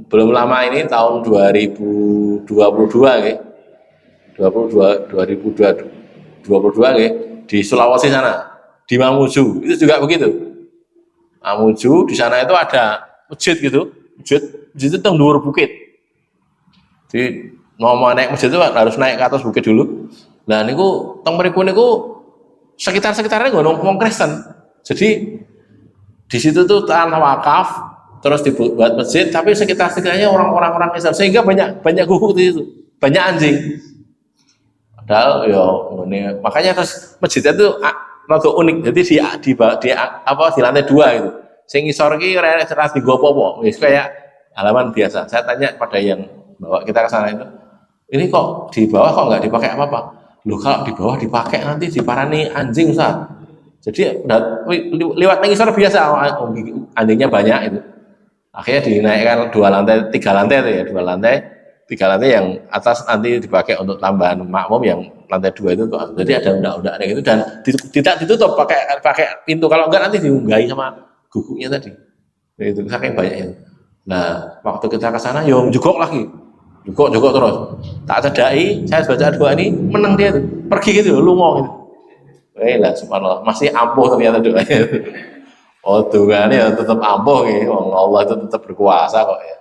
belum lama ini tahun 2022 ya. 2022 ya, di Sulawesi sana, di Mamuju itu juga begitu. Mamuju di sana itu ada masjid gitu, masjid itu teng dhuwur bukit. Jadi mau naik masjid itu harus naik ke atas bukit dulu. Nah niku teng mriku niku sekitarnya nggak wong Kristen. Jadi di situ tuh tanah wakaf terus dibuat masjid, tapi sekitarnya orang-orang Islam sehingga banyak guguk di situ, banyak anjing. Padahal ya ini makanya terus masjidnya itu rada unik. Jadi di lantai 2 gitu. Sing ngisor iki ora digo apa-apa. Wis kayak halaman biasa. Saya tanya pada yang bawa kita ke sana itu, ini kok di bawah kok nggak dipakai apa-apa? Loh kalau di bawah dipakai nanti diparani anjing Ustaz. Jadi lewat ngisor biasa anjingnya banyak itu. Akhirnya dinaikkan 3 lantai itu ya, 2 lantai. 3 lantai yang atas nanti dipakai untuk tambahan makmum, yang lantai 2 itu untuk jadi ada undang-undang itu dan tidak ditutup pakai pintu, kalau enggak nanti diunggahi sama guguknya tadi. Itu saking banyaknya. Nah, waktu kita ke sana yo jugok lagi. Jugok terus. Tak cedai, saya baca doa ini menang dia tuh. Pergi gitu lungo gitu. Lah subhanallah, masih ampuh ternyata doanya. Oh, dongane ya tetap ampuh nggih. Allah itu tetap berkuasa kok ya.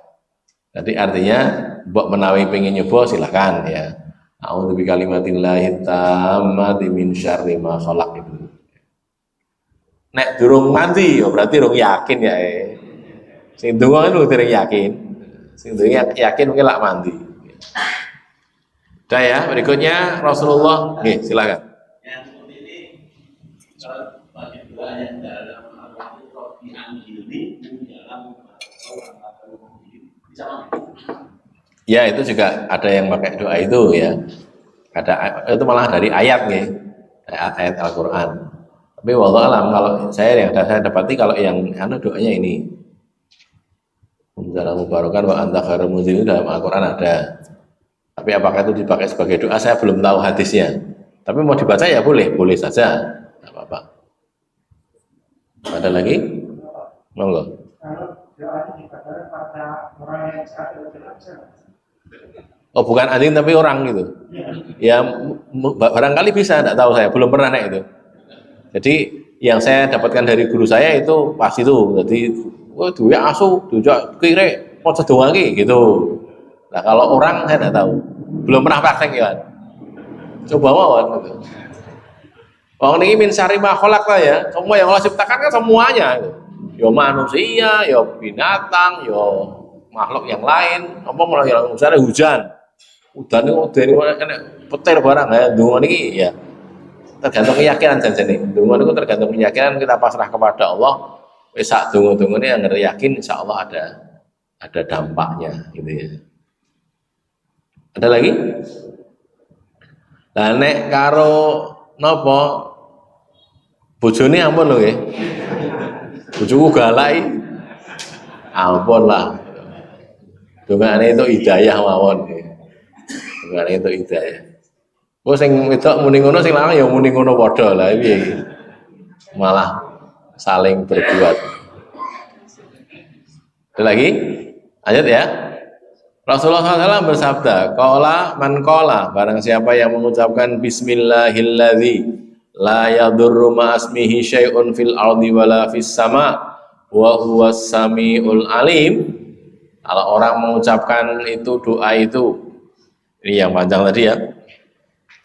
Jadi artinya mbok menawi pengen nyoba silakan ya. A'udzu bikalimatillahi tammati min syarri ma khalaq itu. Nek durung mandi ya berarti durung yakin ya. Sing donga itu durung yakin. Sing durung yakin mungkin lak mandi. Udah ya, berikutnya Rasulullah. Nih, silakan. Yang seperti ini kalau bagi doanya dalam al-Qur'an diampili dalam ya itu juga ada yang pakai doa itu ya, ada itu malah dari ayat nih, ayat Al-Quran. Tapi wallahu alam kalau saya dapati kalau yang doanya ini dalam mubarakan wa anta khairul munzilin dalam Al-Quran ada. Tapi apakah itu dipakai sebagai doa saya belum tahu hadisnya. Tapi mau dibaca ya boleh saja, nggak apa-apa. Ada lagi? Monggo. Oh bukan anjing tapi orang gitu. Ya barangkali bisa, tidak tahu saya, belum pernah naik itu. Jadi yang saya dapatkan dari guru saya itu pas itu. Jadi duwe asu, dujak kire, mau sedongangi gitu. Nah kalau orang saya tidak tahu, belum pernah praktek ya. Coba mawon gitu. Wong niki min syarri ma khalaq ya. Semua yang Allah ciptakan kan semuanya gitu. Ya manusia, ya binatang, ya makhluk yang lain. Apa malah yang misalnya hujan itu dari mana enak petir barang ya. Dungo niki ya tergantung keyakinan janjane. Dungo niku tergantung keyakinan, kita pasrah kepada Allah. Wis sak dungo-dungo ini yang yakin insyaallah ada dampaknya gitu ya. Ada lagi? Lah nek karo napa bojone ampun lho nggih. Bojoku galak iki. Ampun lah. Dongane itu hidayah mawon. Dongane itu hidayah. Kok sing wedok muni ngono sing lanang ya muni ngono padha lah piye. Malah saling berbuat. Ada lagi? Lanjut ya. Rasulullah SAW bersabda, "Qala man qala," barang siapa yang mengucapkan bismillahilladzi la yadurru ma'asmihi syai'un fil ardi wala fis sama wa huwas samiul alim. Kalau orang mengucapkan itu doa itu, ini yang panjang tadi ya,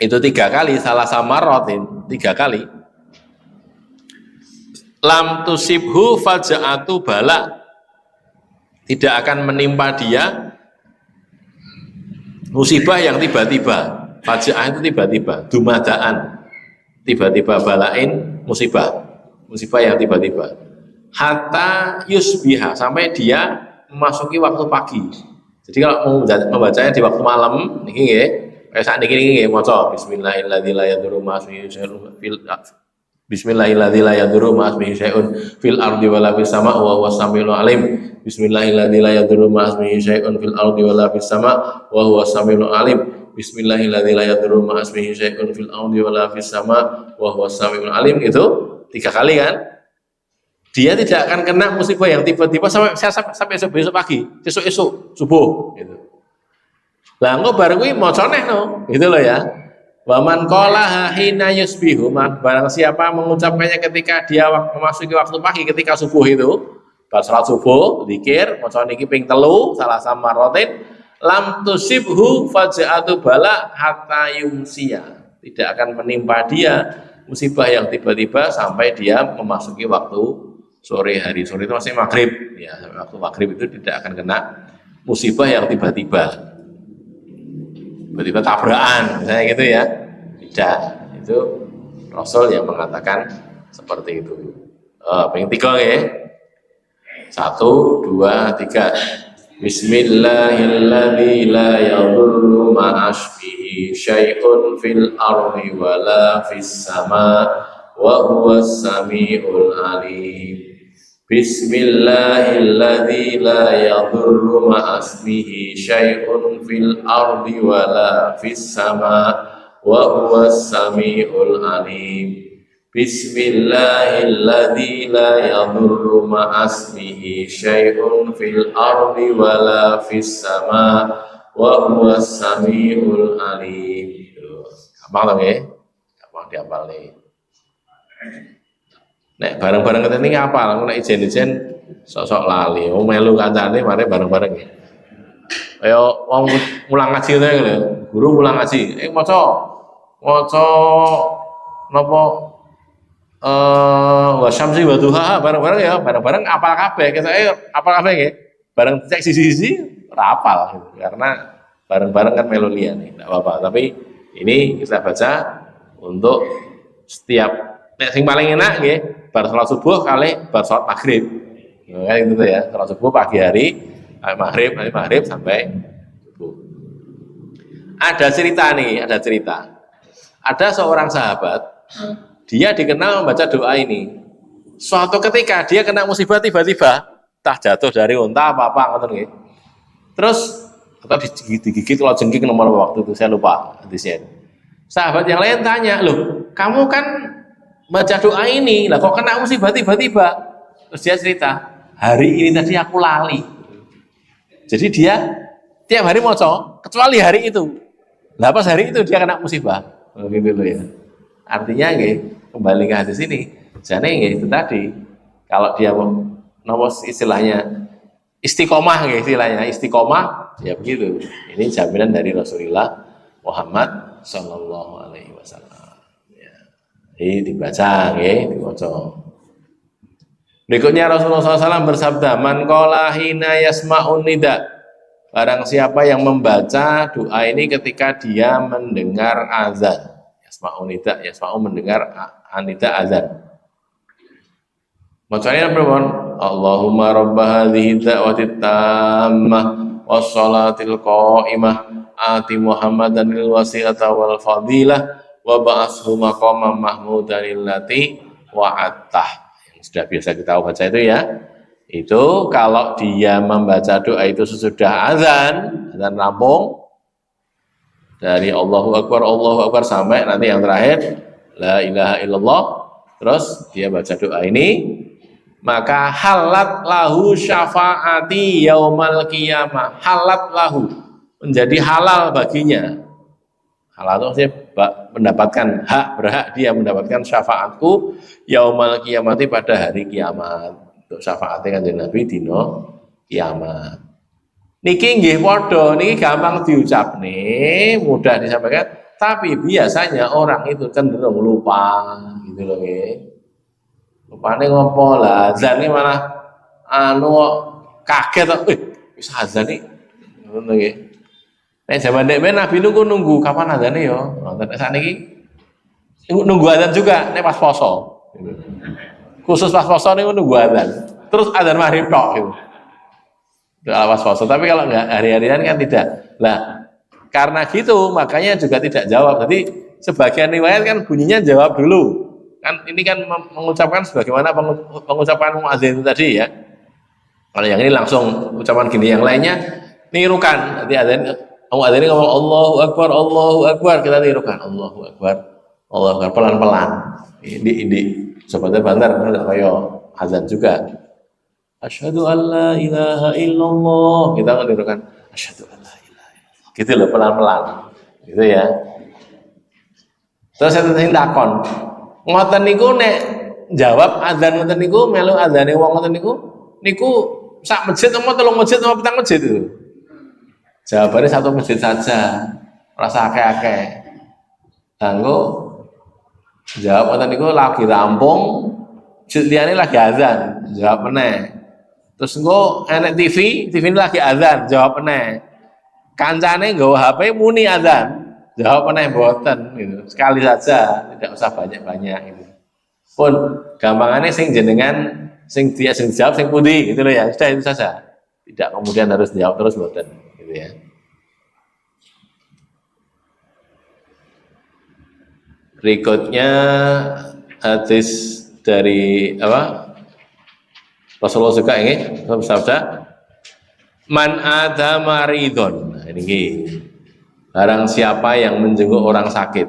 itu 3 kali, salah samarotin 3 kali. Lam tusibhu faja'atu bala, tidak akan menimpa dia musibah yang tiba-tiba. Fajaah itu tiba-tiba, dumadaan, tiba-tiba, balain musibah yang tiba-tiba. Hatta yusbiha, sampai dia memasuki waktu pagi. Jadi kalau membacanya di waktu malam niki nggih, kayak saat niki nggih maca bismillahirrahmanirrahim la yadurru ma'asmihi syai'un fil Bismillahirrahmanirrahim la yadurru ma'asmihi syai'un fil ardi wala fis sama wa huwas samiul alim. Bismillahirrahmanirrahim la yadurru ma'asmihi syai'un fil ardi wala fis sama wa huwas samiul alim. Bismillahirrahmanirrahim la yadurru ma'asmihi syai'un fil ardi wala fis sama wa huwas samiul alim. Itu 3 kali kan? Dia tidak akan kena musibah yang tiba-tiba sampai besok pagi, esok subuh gitu. Lah engko bar kuwi macane no, gitu loh ya. Waman qalaha hina yusbihu, barang siapa mengucapkannya ketika dia memasuki waktu pagi, ketika subuh itu, bar salat subuh, zikir, maca niki ping 3, salah sama rotin, lam tusibhu faja'atu bala hatta yumsiya. Tidak akan menimpa dia musibah yang tiba-tiba sampai dia memasuki waktu sore hari. Sore itu masih maghrib, ya, waktu maghrib itu tidak akan kena musibah yang tiba-tiba tabrakan, misalnya gitu ya. Tidak, itu Rasul yang mengatakan seperti itu. Yang 3 ya. 1, 2, 3. Bismillahirrahmanirrahim la yadurru ma'asmihi syai'un fil ardi wala fis sama wa huwas samiul alim. Bismillahirrahmanirrahim la yadurru ma'asmihi syai'un fil ardi wala fis sama wa huwas samiul alim. Bismillahirrahmanirrahim la yadurru ma'asmihi syai'un fil ardi wala fis sama wa huwas samiul alim. Gampang dong ya? Gampang dihafal nih. Nek bareng-bareng ngeten iki apal, nek ijen-ijen sok-sok lali. Wong melu kancane mare bareng-bareng ya. Kaya wong mulang ngaji ngono lho. Guru mulang ngaji, maca napa wa syamsi wa duha bareng-bareng ya, bareng-bareng apal kabeh. Kesake apal kabeh nggih. Bareng cek sisi-sisi ora apal gitu. Karena bareng-bareng kan melu liyane, enggak apa-apa. Tapi ini kita baca untuk setiap nek sing paling enak nggih, bar salat subuh kali bar salat maghrib. Nah, gitu ya, salat subuh pagi hari, maghrib sampai subuh. Ada cerita. Ada seorang sahabat, dia dikenal membaca doa ini. Suatu ketika dia kena musibah tiba-tiba, entah jatuh dari unta apa-apa ngoten nggih. Terus atau digigit kalau jengking nomor waktu itu saya lupa hadisnya. Sahabat yang lain tanya, "Loh, kamu kan baca doa ini, lah kok kena musibah tiba-tiba?" Terus dia cerita, "Hari ini tadi aku lali." Jadi dia tiap hari maca, kecuali hari itu. Lah pas hari itu dia kena musibah. Begitu loh ya. Artinya nggih, kembali ke hadis ini, jane nggih itu tadi. Kalau dia nopo istilahnya istiqomah nggih, istilahnya istiqomah, ya begitu. Ini jaminan dari Rasulullah Muhammad sallallahu alaihi wasallam. Ya. Ini dibaca nggih, diwaca. Berikutnya Rasulullah SAW bersabda, "Man qala hina yasma'un nida." Barang siapa yang membaca doa ini ketika dia mendengar azan. Yasma'un nida, yasma'u mendengar anida azan. Macamnya apa, Bang? Allahumma rabba hadhihi da'wati tammah wassalatil qa'imah ati Muhammadan lil wasilata wal fadilah wa ba'ashu maqaman mahmudan allati wa'attah. Sudah biasa kita baca itu ya. Itu kalau dia membaca doa itu sesudah azan rampung dari Allahu Akbar sampai nanti yang terakhir la ilaha illallah, terus dia baca doa ini, maka halat lahu syafaati yaumal qiyamah. Halat lahu, menjadi halal baginya. Halal itu mendapatkan hak, berhak dia mendapatkan syafaatku yaumal qiyamati pada hari kiamat. Untuk syafaatnya Kanjeng Nabi dino kiamat. Niki nggih padha, niki gampang diucap nih, mudah disampaikan, tapi biasanya orang itu cenderung lupa gitu loh nggih. Lupane ngopo lah, azan iki malah kaget kok, wis azan iki. Ngono nggih. Nek jaman dek Nabi nunggu kapan azane ya. Nek sakniki nunggu azan juga nek pas poso. Khusus pas poso niku nunggu azan. Terus azan maghrib tok gitu. Pas poso, tapi kalau enggak hari-harian kan tidak. Lah, karena gitu makanya juga tidak jawab. Jadi sebagian riwayat kan bunyinya jawab dulu. Kan ini kan mengucapkan sebagaimana pengucapan muadzin tadi ya. Kalau yang ini langsung ucapan gini, yang lainnya nirukan. Nanti azan muadzin ngomong Allahu Akbar, kita nirukan Allahu Akbar pelan-pelan. Ini seperti bantar kayak azan juga. Asyhadu an la ilaha illallah. Kita menirukan asyhadu an la ilaha illallah. Gitu loh, pelan-pelan. Gitu ya. Terus saya takon, ngoten niku nek jawab azan ngoten niku melu azane wong ngoten niku sak masjid apa telung masjid apa petang masjid itu? Jawabannya satu masjid saja. Rasa akeh-akeh. Kanggo jawab ngoten niku lagi rampung, masjid liyane lagi azan, jawab meneh. Terus engko enek TV ini lagi azan, jawab meneh. Kancane nggawa HP muni azan, jawab meneh mboten gitu. Sekali saja, tidak usah banyak-banyak gitu. Pun gampangane sing jenengan sing jawab sing pundi gitu loh ya. Sudah itu saja. Tidak kemudian harus jawab terus mboten gitu ya. Berikutnya hadis dari apa? Rasulullah juga ini sabda man adama ridon. Nah, ini barang siapa yang menjenguk orang sakit.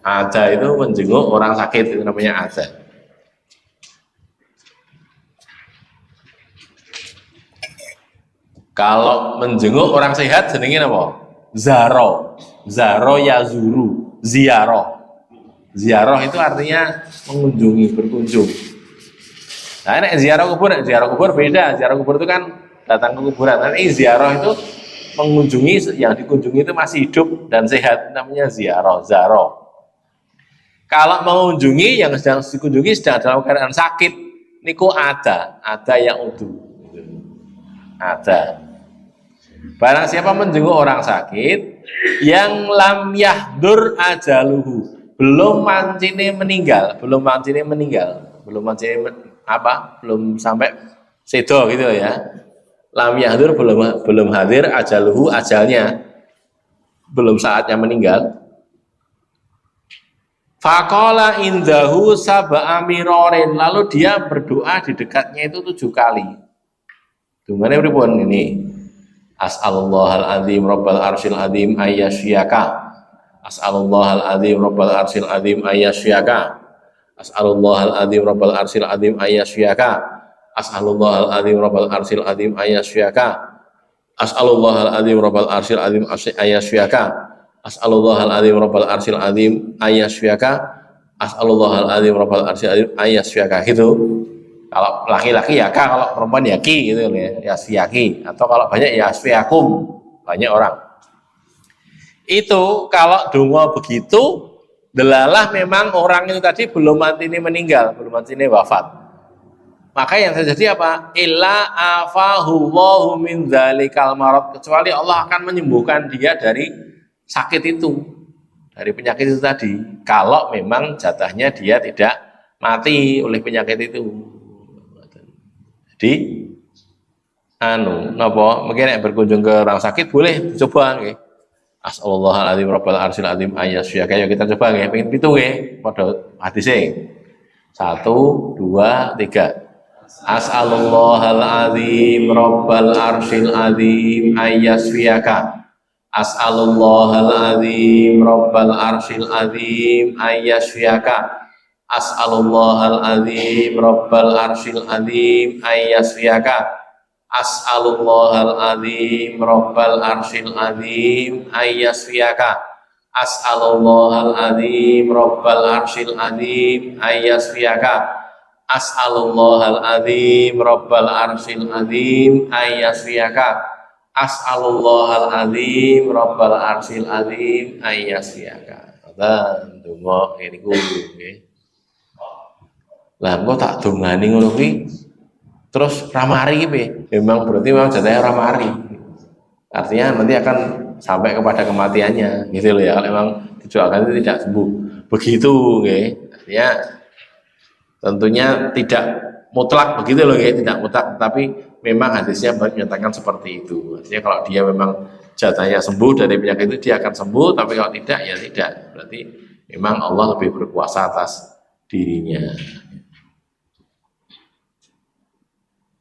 Ada itu menjenguk orang sakit, itu namanya ada. Kalau menjenguk orang sehat jenenge apa? Zaro yazuru, ziarah. Ziarah itu artinya mengunjungi, berkunjung. Nah, ini ziarah kubur beda. Ziarah kubur itu kan datang ke kuburan. Nah, ini ziarah itu mengunjungi, yang dikunjungi itu masih hidup dan sehat, namanya ziarah. Kalau mengunjungi yang sedang dikunjungi sedang dalam keadaan sakit, niku ada yang udu. Ada. Barang siapa menjenguk orang sakit yang lam yahdur ajaluhu, belum mancine meninggal, belum sampai sedo gitu ya. Lam yahdur, belum hadir ajaluhu, ajalnya belum saatnya meninggal. Faqala indahu sab'a mirarin, lalu dia berdoa di dekatnya itu 7 kali. Dungane pripun ini? As'alullahal azim rabbal arsyil azim ayyasyaka. As'alullahal azim rabbal arsyil azim ayyasyaka. As'alullahal azim rabbal arsyil azim ayyasyaka. As'alullahal azim rabbal arsyil azim ayyasyaka. As'alullahal azim rabbal arsyil azim ayyasyaka. As'alullahal azim rabbal arsyil azim ayyasyaka. As'alullahal azim rabbal arsyil azim ayyasyaka. Gitu. Kalau laki-laki ya ka, kalau perempuan ya ki gitu ya syaki, atau kalau banyak ya syakum, banyak orang. Itu kalau donga begitu delalah memang orang itu tadi belum mantine meninggal, belum mantine wafat. Maka yang terjadi apa? Illa afahullahu min dzalikal marad, kecuali Allah akan menyembuhkan dia dari sakit itu, dari penyakit itu tadi. Kalau memang jatahnya dia tidak mati oleh penyakit itu. Jadi napa mungkin nek berkunjung ke orang sakit boleh coba nggih. As'alullahal azim rabbal arsyil azim ayyasyaka. Ayo kita coba nggih, pengin 7 nggih padha hadise. 1 2 3. As'alullahal azim rabbal arsyil azim ayyasyaka. As'alullahal azim rabbal arsyil azim ayyasyaka. As'alullahal azim rabbal arsyil azim ayyasfiyaka. As'alullahal azim rabbal arsyil azim ayyasfiyaka. As'alullahal azim rabbal arsyil azim ayyasfiyaka. As'alullahal azim rabbal arsyil azim ayyasfiyaka. As'alullahal azim rabbal arsyil azim ayyasfiyaka. Dan donga niku nggih. Lah engko tak dongani ngono kuwi terus ramari piye? Memang berarti memang jatahnya ramari. Artinya nanti akan sampai kepada kematiannya, gitu loh ya. Kalau memang didoakan itu tidak sembuh. Begitu, nggih. Artinya tentunya tidak mutlak begitu loh, nggih. Tidak mutlak, tapi memang hadisnya menyatakan seperti itu. Artinya kalau dia memang jatahnya sembuh dari penyakit itu dia akan sembuh, tapi kalau tidak ya tidak. Berarti memang Allah lebih berkuasa atas dirinya.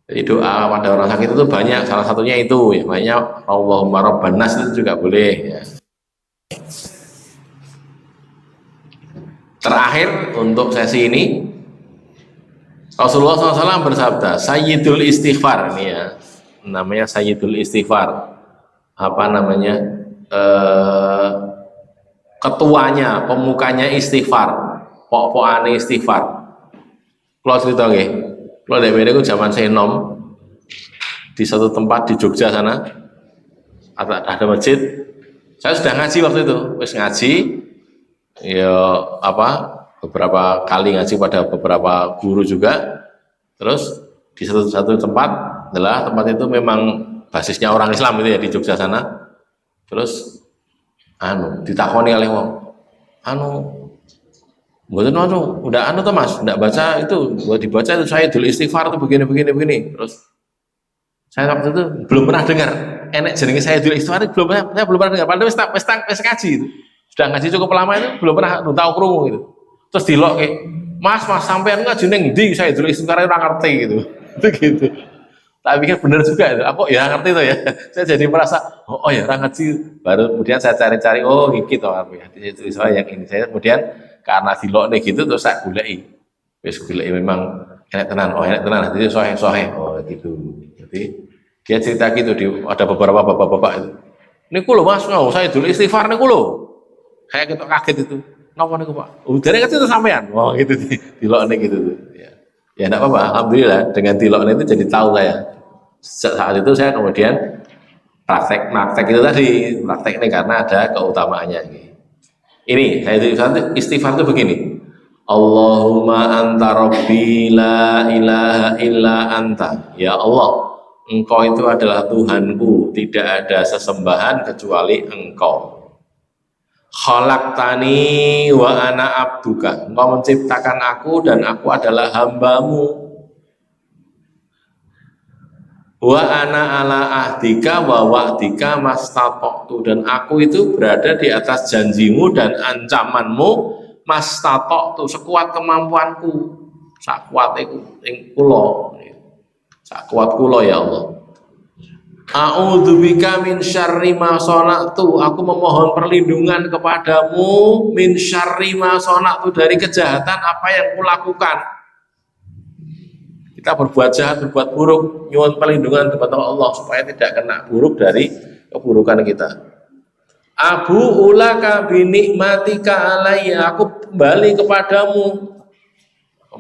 Jadi doa pada orang sakit itu banyak, salah satunya itu ya, banyak Allahumma rabban nas itu juga boleh ya. Terakhir untuk sesi ini Rasulullah SAW bersabda, Sayyidul Istighfar ini ya, namanya Sayyidul Istighfar, apa namanya, ketuanya, pemukanya istighfar, pokok-pokokane istighfar. Kalau cerita nggih. Kalau dari itu zaman saya nom di satu tempat di Jogja sana ada masjid. Saya sudah ngaji waktu itu, wis ngaji, ya apa beberapa kali ngaji pada beberapa guru juga. Terus di satu tempat adalah tempat itu memang basisnya orang Islam itu ya di Jogja sana. Terus ditakoni oleh wong, mboten udah tuh Mas, ndak baca itu, buat dibaca itu saya dulu istighfar tuh begini. Terus saya waktu itu belum pernah dengar enek jenenge saya dulu istighfar itu saya belum pernah dengar. Padahal wis ngaji itu. Sudah ngaji cukup lama itu belum pernah tahu krungu gitu. Terus dilok kayak, Mas sampean ngaji ning ndi saya dulu istighfar ora ngerti gitu. Itu gitu. Tak pikir benar juga itu. Aku ya ngerti tuh ya. Saya jadi merasa oh ya orang ngaji. Baru kemudian saya cari-cari iki to itu saya yang ini. Saya kemudian karena dilokne gitu terus saya goleki. Wis goleki memang enak tenan. Oh enak tenan. Jadi sohe. Oh gitu. Jadi dia cerita gitu ada beberapa bapak-bapak itu. Niku lho Mas, saya dulu istighfar niku lho. Kayak gitu kaget itu. Napa niku Pak? Dari kecil itu sampean. Oh gitu dilokne gitu tuh. Ya enggak apa-apa. Alhamdulillah dengan dilokne itu jadi tahu saya. Saat itu saya kemudian praktek itu tadi. Praktek ini karena ada keutamaannya. Ini saya istighfar itu begini. Allahumma anta rabbi la ilaha illa anta. Ya Allah, Engkau itu adalah Tuhanku, tidak ada sesembahan kecuali Engkau. Khalaqtani wa ana abduka. Engkau menciptakan aku dan aku adalah hambamu. Wa ana ala ahdika wa wa'dika mastata'tu, dan aku itu berada di atas janjimu dan ancamanmu mastata'tu, sekuat kemampuanku, sakuat iku ing kula, sakuat kula ya Allah. A'udzubika min syarri ma shana'tu, aku memohon perlindungan kepadamu min syarri ma shana'tu, dari kejahatan apa yang kulakukan. Kita berbuat jahat, berbuat buruk, nyuwun perlindungan kepada Allah supaya tidak kena buruk dari keburukan kita. Abu ulaka bi nikmatika alayya, aku kembali kepadamu.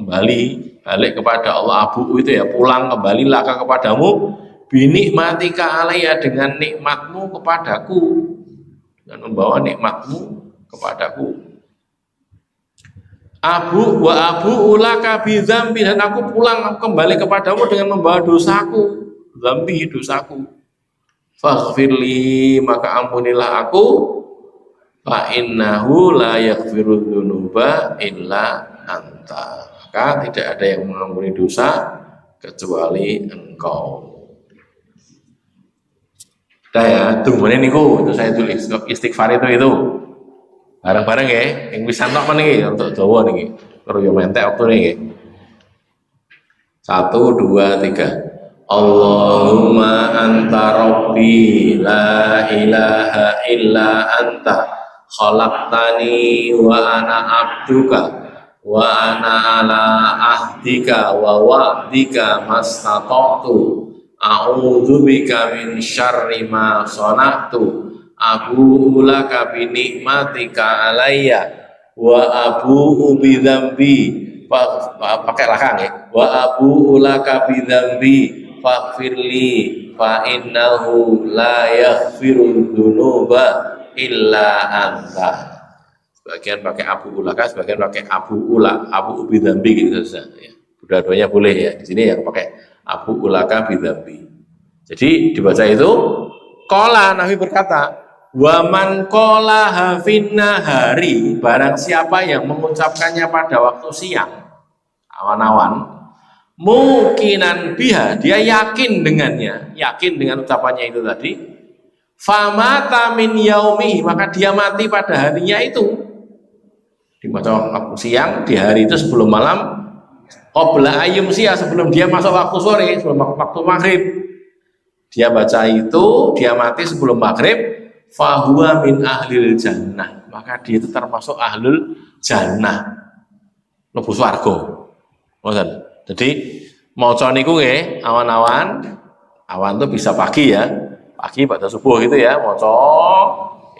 Balik kepada Allah. Abu itu ya pulang kembali laka kepadamu bi nikmatika alayya, dengan nikmatmu kepadaku, dengan membawa nikmatmu kepadaku. Abu ulaka bi dzambi, dan aku pulang kembali kepadamu dengan membawa dosaku, dosaku. Faghfirli, maka ampunilah aku, fa innahu la yaghfiru dzunuba illa anta, maka tidak ada yang mengampuni dosa kecuali Engkau. Dah ya, tungguin niku itu saya tulis istighfar itu. Bareng-bareng ya, yang bisa nonton nih untuk Jawa nih, kalau yang mentek waktu nih. 1, 2, 3. Allahumma anta rabbi la ilaha illa anta khalaqtani wa ana abduka wa ana ala ahdika wa wa'dika mastata'tu a'udzubika min syarri ma sana'tu abu'u laka bi nikmatika alayya wa abu'u bi dzambi pakai lakang ya wa abu'u laka bi dzambi faghfirli fa innahu la yaghfiru dzunuba illa anta. Sebagian pakai abu ulaka, sebagian pakai abu ula, abu bidambi gitu saja. Ya. Dua-duanya boleh ya. Di sini yang pakai abu ulaka bidambi. Jadi dibaca itu, kola Nabi berkata, waman kola hafinna hari, barang siapa yang mengucapkannya pada waktu siang, awan-awan, mukinan biha, dia yakin dengannya, yakin dengan ucapannya itu tadi, famata min yaumi, maka dia mati pada harinya itu. Dibaca waktu siang di hari itu sebelum malam, qabla ayyum sia, sebelum dia masuk waktu sore, sebelum waktu maghrib dia baca itu, dia mati sebelum maghrib, fahuwa min ahlil jannah, maka dia itu termasuk ahlul jannah, mlebu swarga. Ngoten. Jadi maca niku nggih awan-awan, awan itu bisa pagi ya, pagi pada subuh gitu ya, maca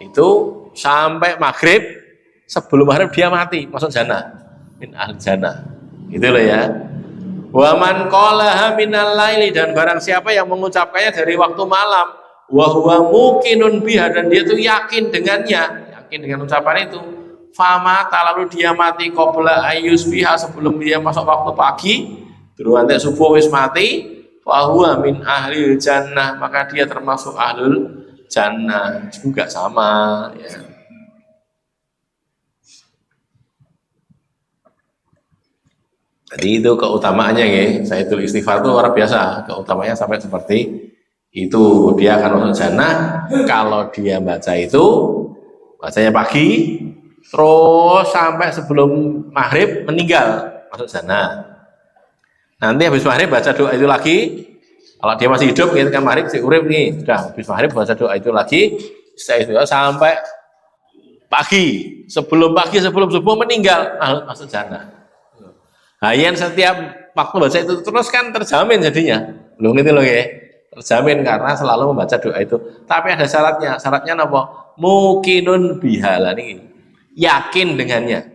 itu sampai maghrib. Sebelum maghrib dia mati, masuk jannah, min ahli jannah. Gitu loh ya. Wa man qalaha minal laili, dan barang siapa yang mengucapkannya dari waktu malam, wa huwa muqinun biha, dan dia tuh yakin dengannya, yakin dengan ucapan itu. Famata, lalu dia mati qabla ayyus biha, sebelum dia masuk waktu pagi, terus nanti subuh wis mati, wa huwa min ahli jannah, maka dia termasuk ahlul jannah. Juga sama ya. Jadi itu keutamaannya ya, Sayyidul Istighfar itu luar biasa, keutamaannya sampai seperti itu. Dia akan masuk jannah kalau dia baca itu, bacanya pagi, terus sampai sebelum maghrib meninggal, masuk jannah. Nanti habis maghrib baca doa itu lagi, kalau dia masih hidup, gitu kan maghrib si urip nih, sudah habis maghrib baca doa itu lagi, itu sampai pagi, sebelum subuh meninggal, masuk jannah. Hayan setiap waktu baca itu terus kan terjamin jadinya. Belum gitu loh ya. Terjamin karena selalu membaca doa itu. Tapi ada syaratnya. Syaratnya apa? Mukinun bihala nih. Yakin dengannya.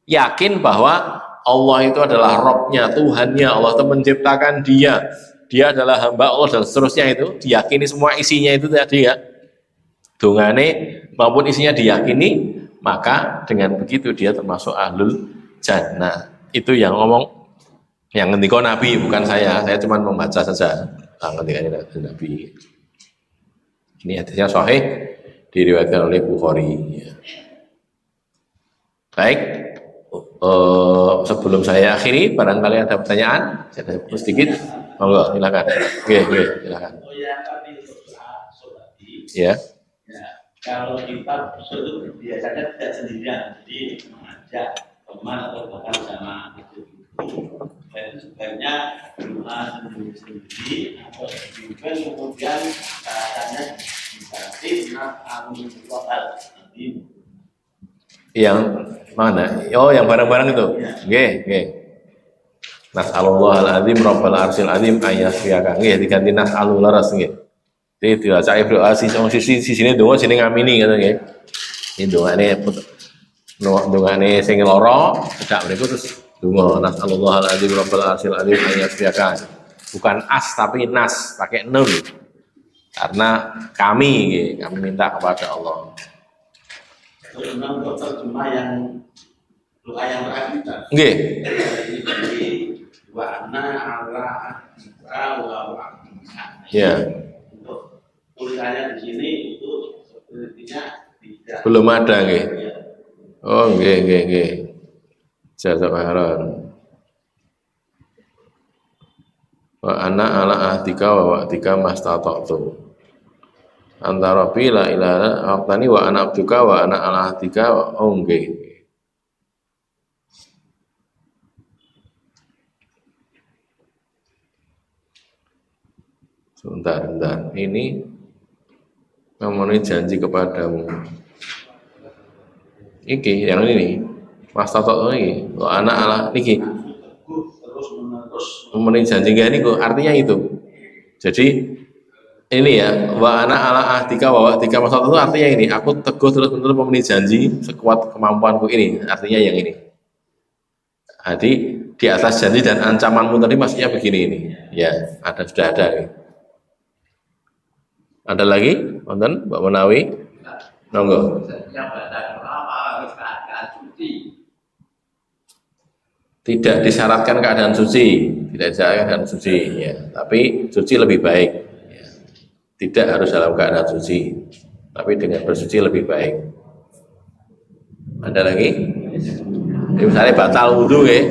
Yakin bahwa Allah itu adalah Robnya, Tuhannya. Allah itu menciptakan dia. Dia adalah hamba Allah dan seterusnya itu. Diyakini semua isinya itu tadi ya. Dongane maupun isinya diyakini, maka dengan begitu dia termasuk ahlul jannah. Itu yang ngomong, yang ngendika Nabi, bukan saya cuma membaca saja ngendikane Nabi. Ini hadisnya sahih, diriwayatkan oleh Bukhari ya. Baik, sebelum saya akhiri, barangkali ada pertanyaan, saya ada sedikit, monggo silakan. Oke, silakan. Ya. Kalau kita itu biasanya tidak sendirian, jadi mengajak teman atau bahkan sama itu sebenarnya sendiri atau juga kemudian rasanya diganti amin total yang mana? Oh, yang barang-barang itu. Oke. Nas'alullah al-azim rabbal arsyil azim ayyasfiyaka. Nggih, diganti nas'alul laras nggih. Jadi diwaca doa sisi sini donga sini ngamini ngoten nggih. Ini dongane sing lara, cedak mriku terus donga nas'alullah al-azim rabbal arsyil azim ayyasfiyaka. Bukan as tapi nas, pakai nun. Karena kami minta kepada Allah. Memang dokter cuma yang doa yang terakhir. Nggih. Wa anna ala wa Ya. Untuk tulisannya di sini itu sepertinya tidak. Belum ada nggih. Oh, nggih. Jazakallahu. Wa ana ala ahdika wa wa'dika mastata'tu. Antara bila ilaha waqtani wa ana abduka wa ana ala ahdika wa nggih. Sebentar. Ini memenuhi janji kepadamu. Iki yang ini. Mastatok iki, kok anak ala niki teguh terus menerus memenuhi janji nggih niku artinya itu. Jadi ini ya, wa ana ala ahdika wa wa'dika mastatok itu artinya ini, aku teguh terus menerus memenuhi janji sekuat kemampuanku ini, artinya yang ini. Jadi di atas janji dan ancamanmu tadi maksudnya begini ini. Ya, sudah ada. Ada lagi? Wonten Mbak Menawi? Monggo. Yang baca apa harus keadaan suci. Tidak disyaratkan keadaan suci, tidak disyaratkan keadaan suci, ya. Tapi suci lebih baik. Ya. Tidak harus dalam keadaan suci, tapi dengan bersuci lebih baik. Ada lagi? Jadi misalnya batal wudhu, ya,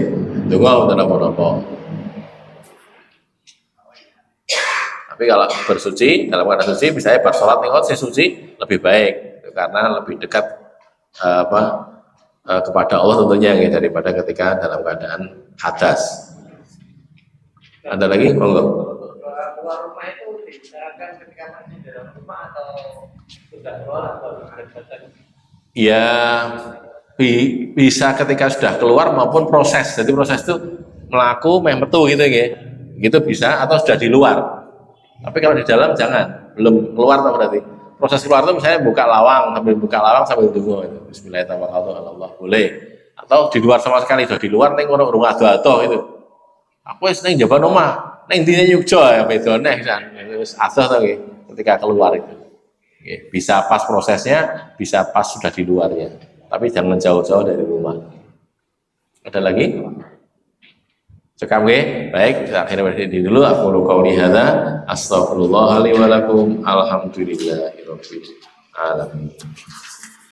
tunggu apa-apa. Tapi kalau bersuci dalam keadaan suci, misalnya pas sholat nih, saya suci lebih baik, karena lebih dekat kepada Allah tentunya ya, daripada ketika dalam keadaan hadas. Ada lagi? Monggo. Keluar rumah itu disarankan ketika masih dalam rumah atau sudah keluar atau ada. Ya bisa ketika sudah keluar maupun proses. Jadi proses itu melaku metu gitu ya. Gitu bisa atau sudah di luar. Tapi kalau di dalam jangan, belum keluar tuh berarti. Proses keluar itu misalnya buka lawang sambil tunggu itu. Bismillahirrahmanirrahim, boleh. Atau di luar sama sekali, sudah di luar ning ono urung ado-ado itu. Aku wis ning jaban omah, ning dine Yogya ya beda neh kan. Wis adoh to nggih ketika keluar itu. Nggih, bisa pas prosesnya, bisa pas sudah di luarnya. Tapi jangan jauh-jauh dari rumah. Ada lagi? Cekap nggih. Baik, akhirnya berhenti dulu. Aku qauli hadza, astaghfirullah li wa lakum, alhamdulillahirabbil alamin.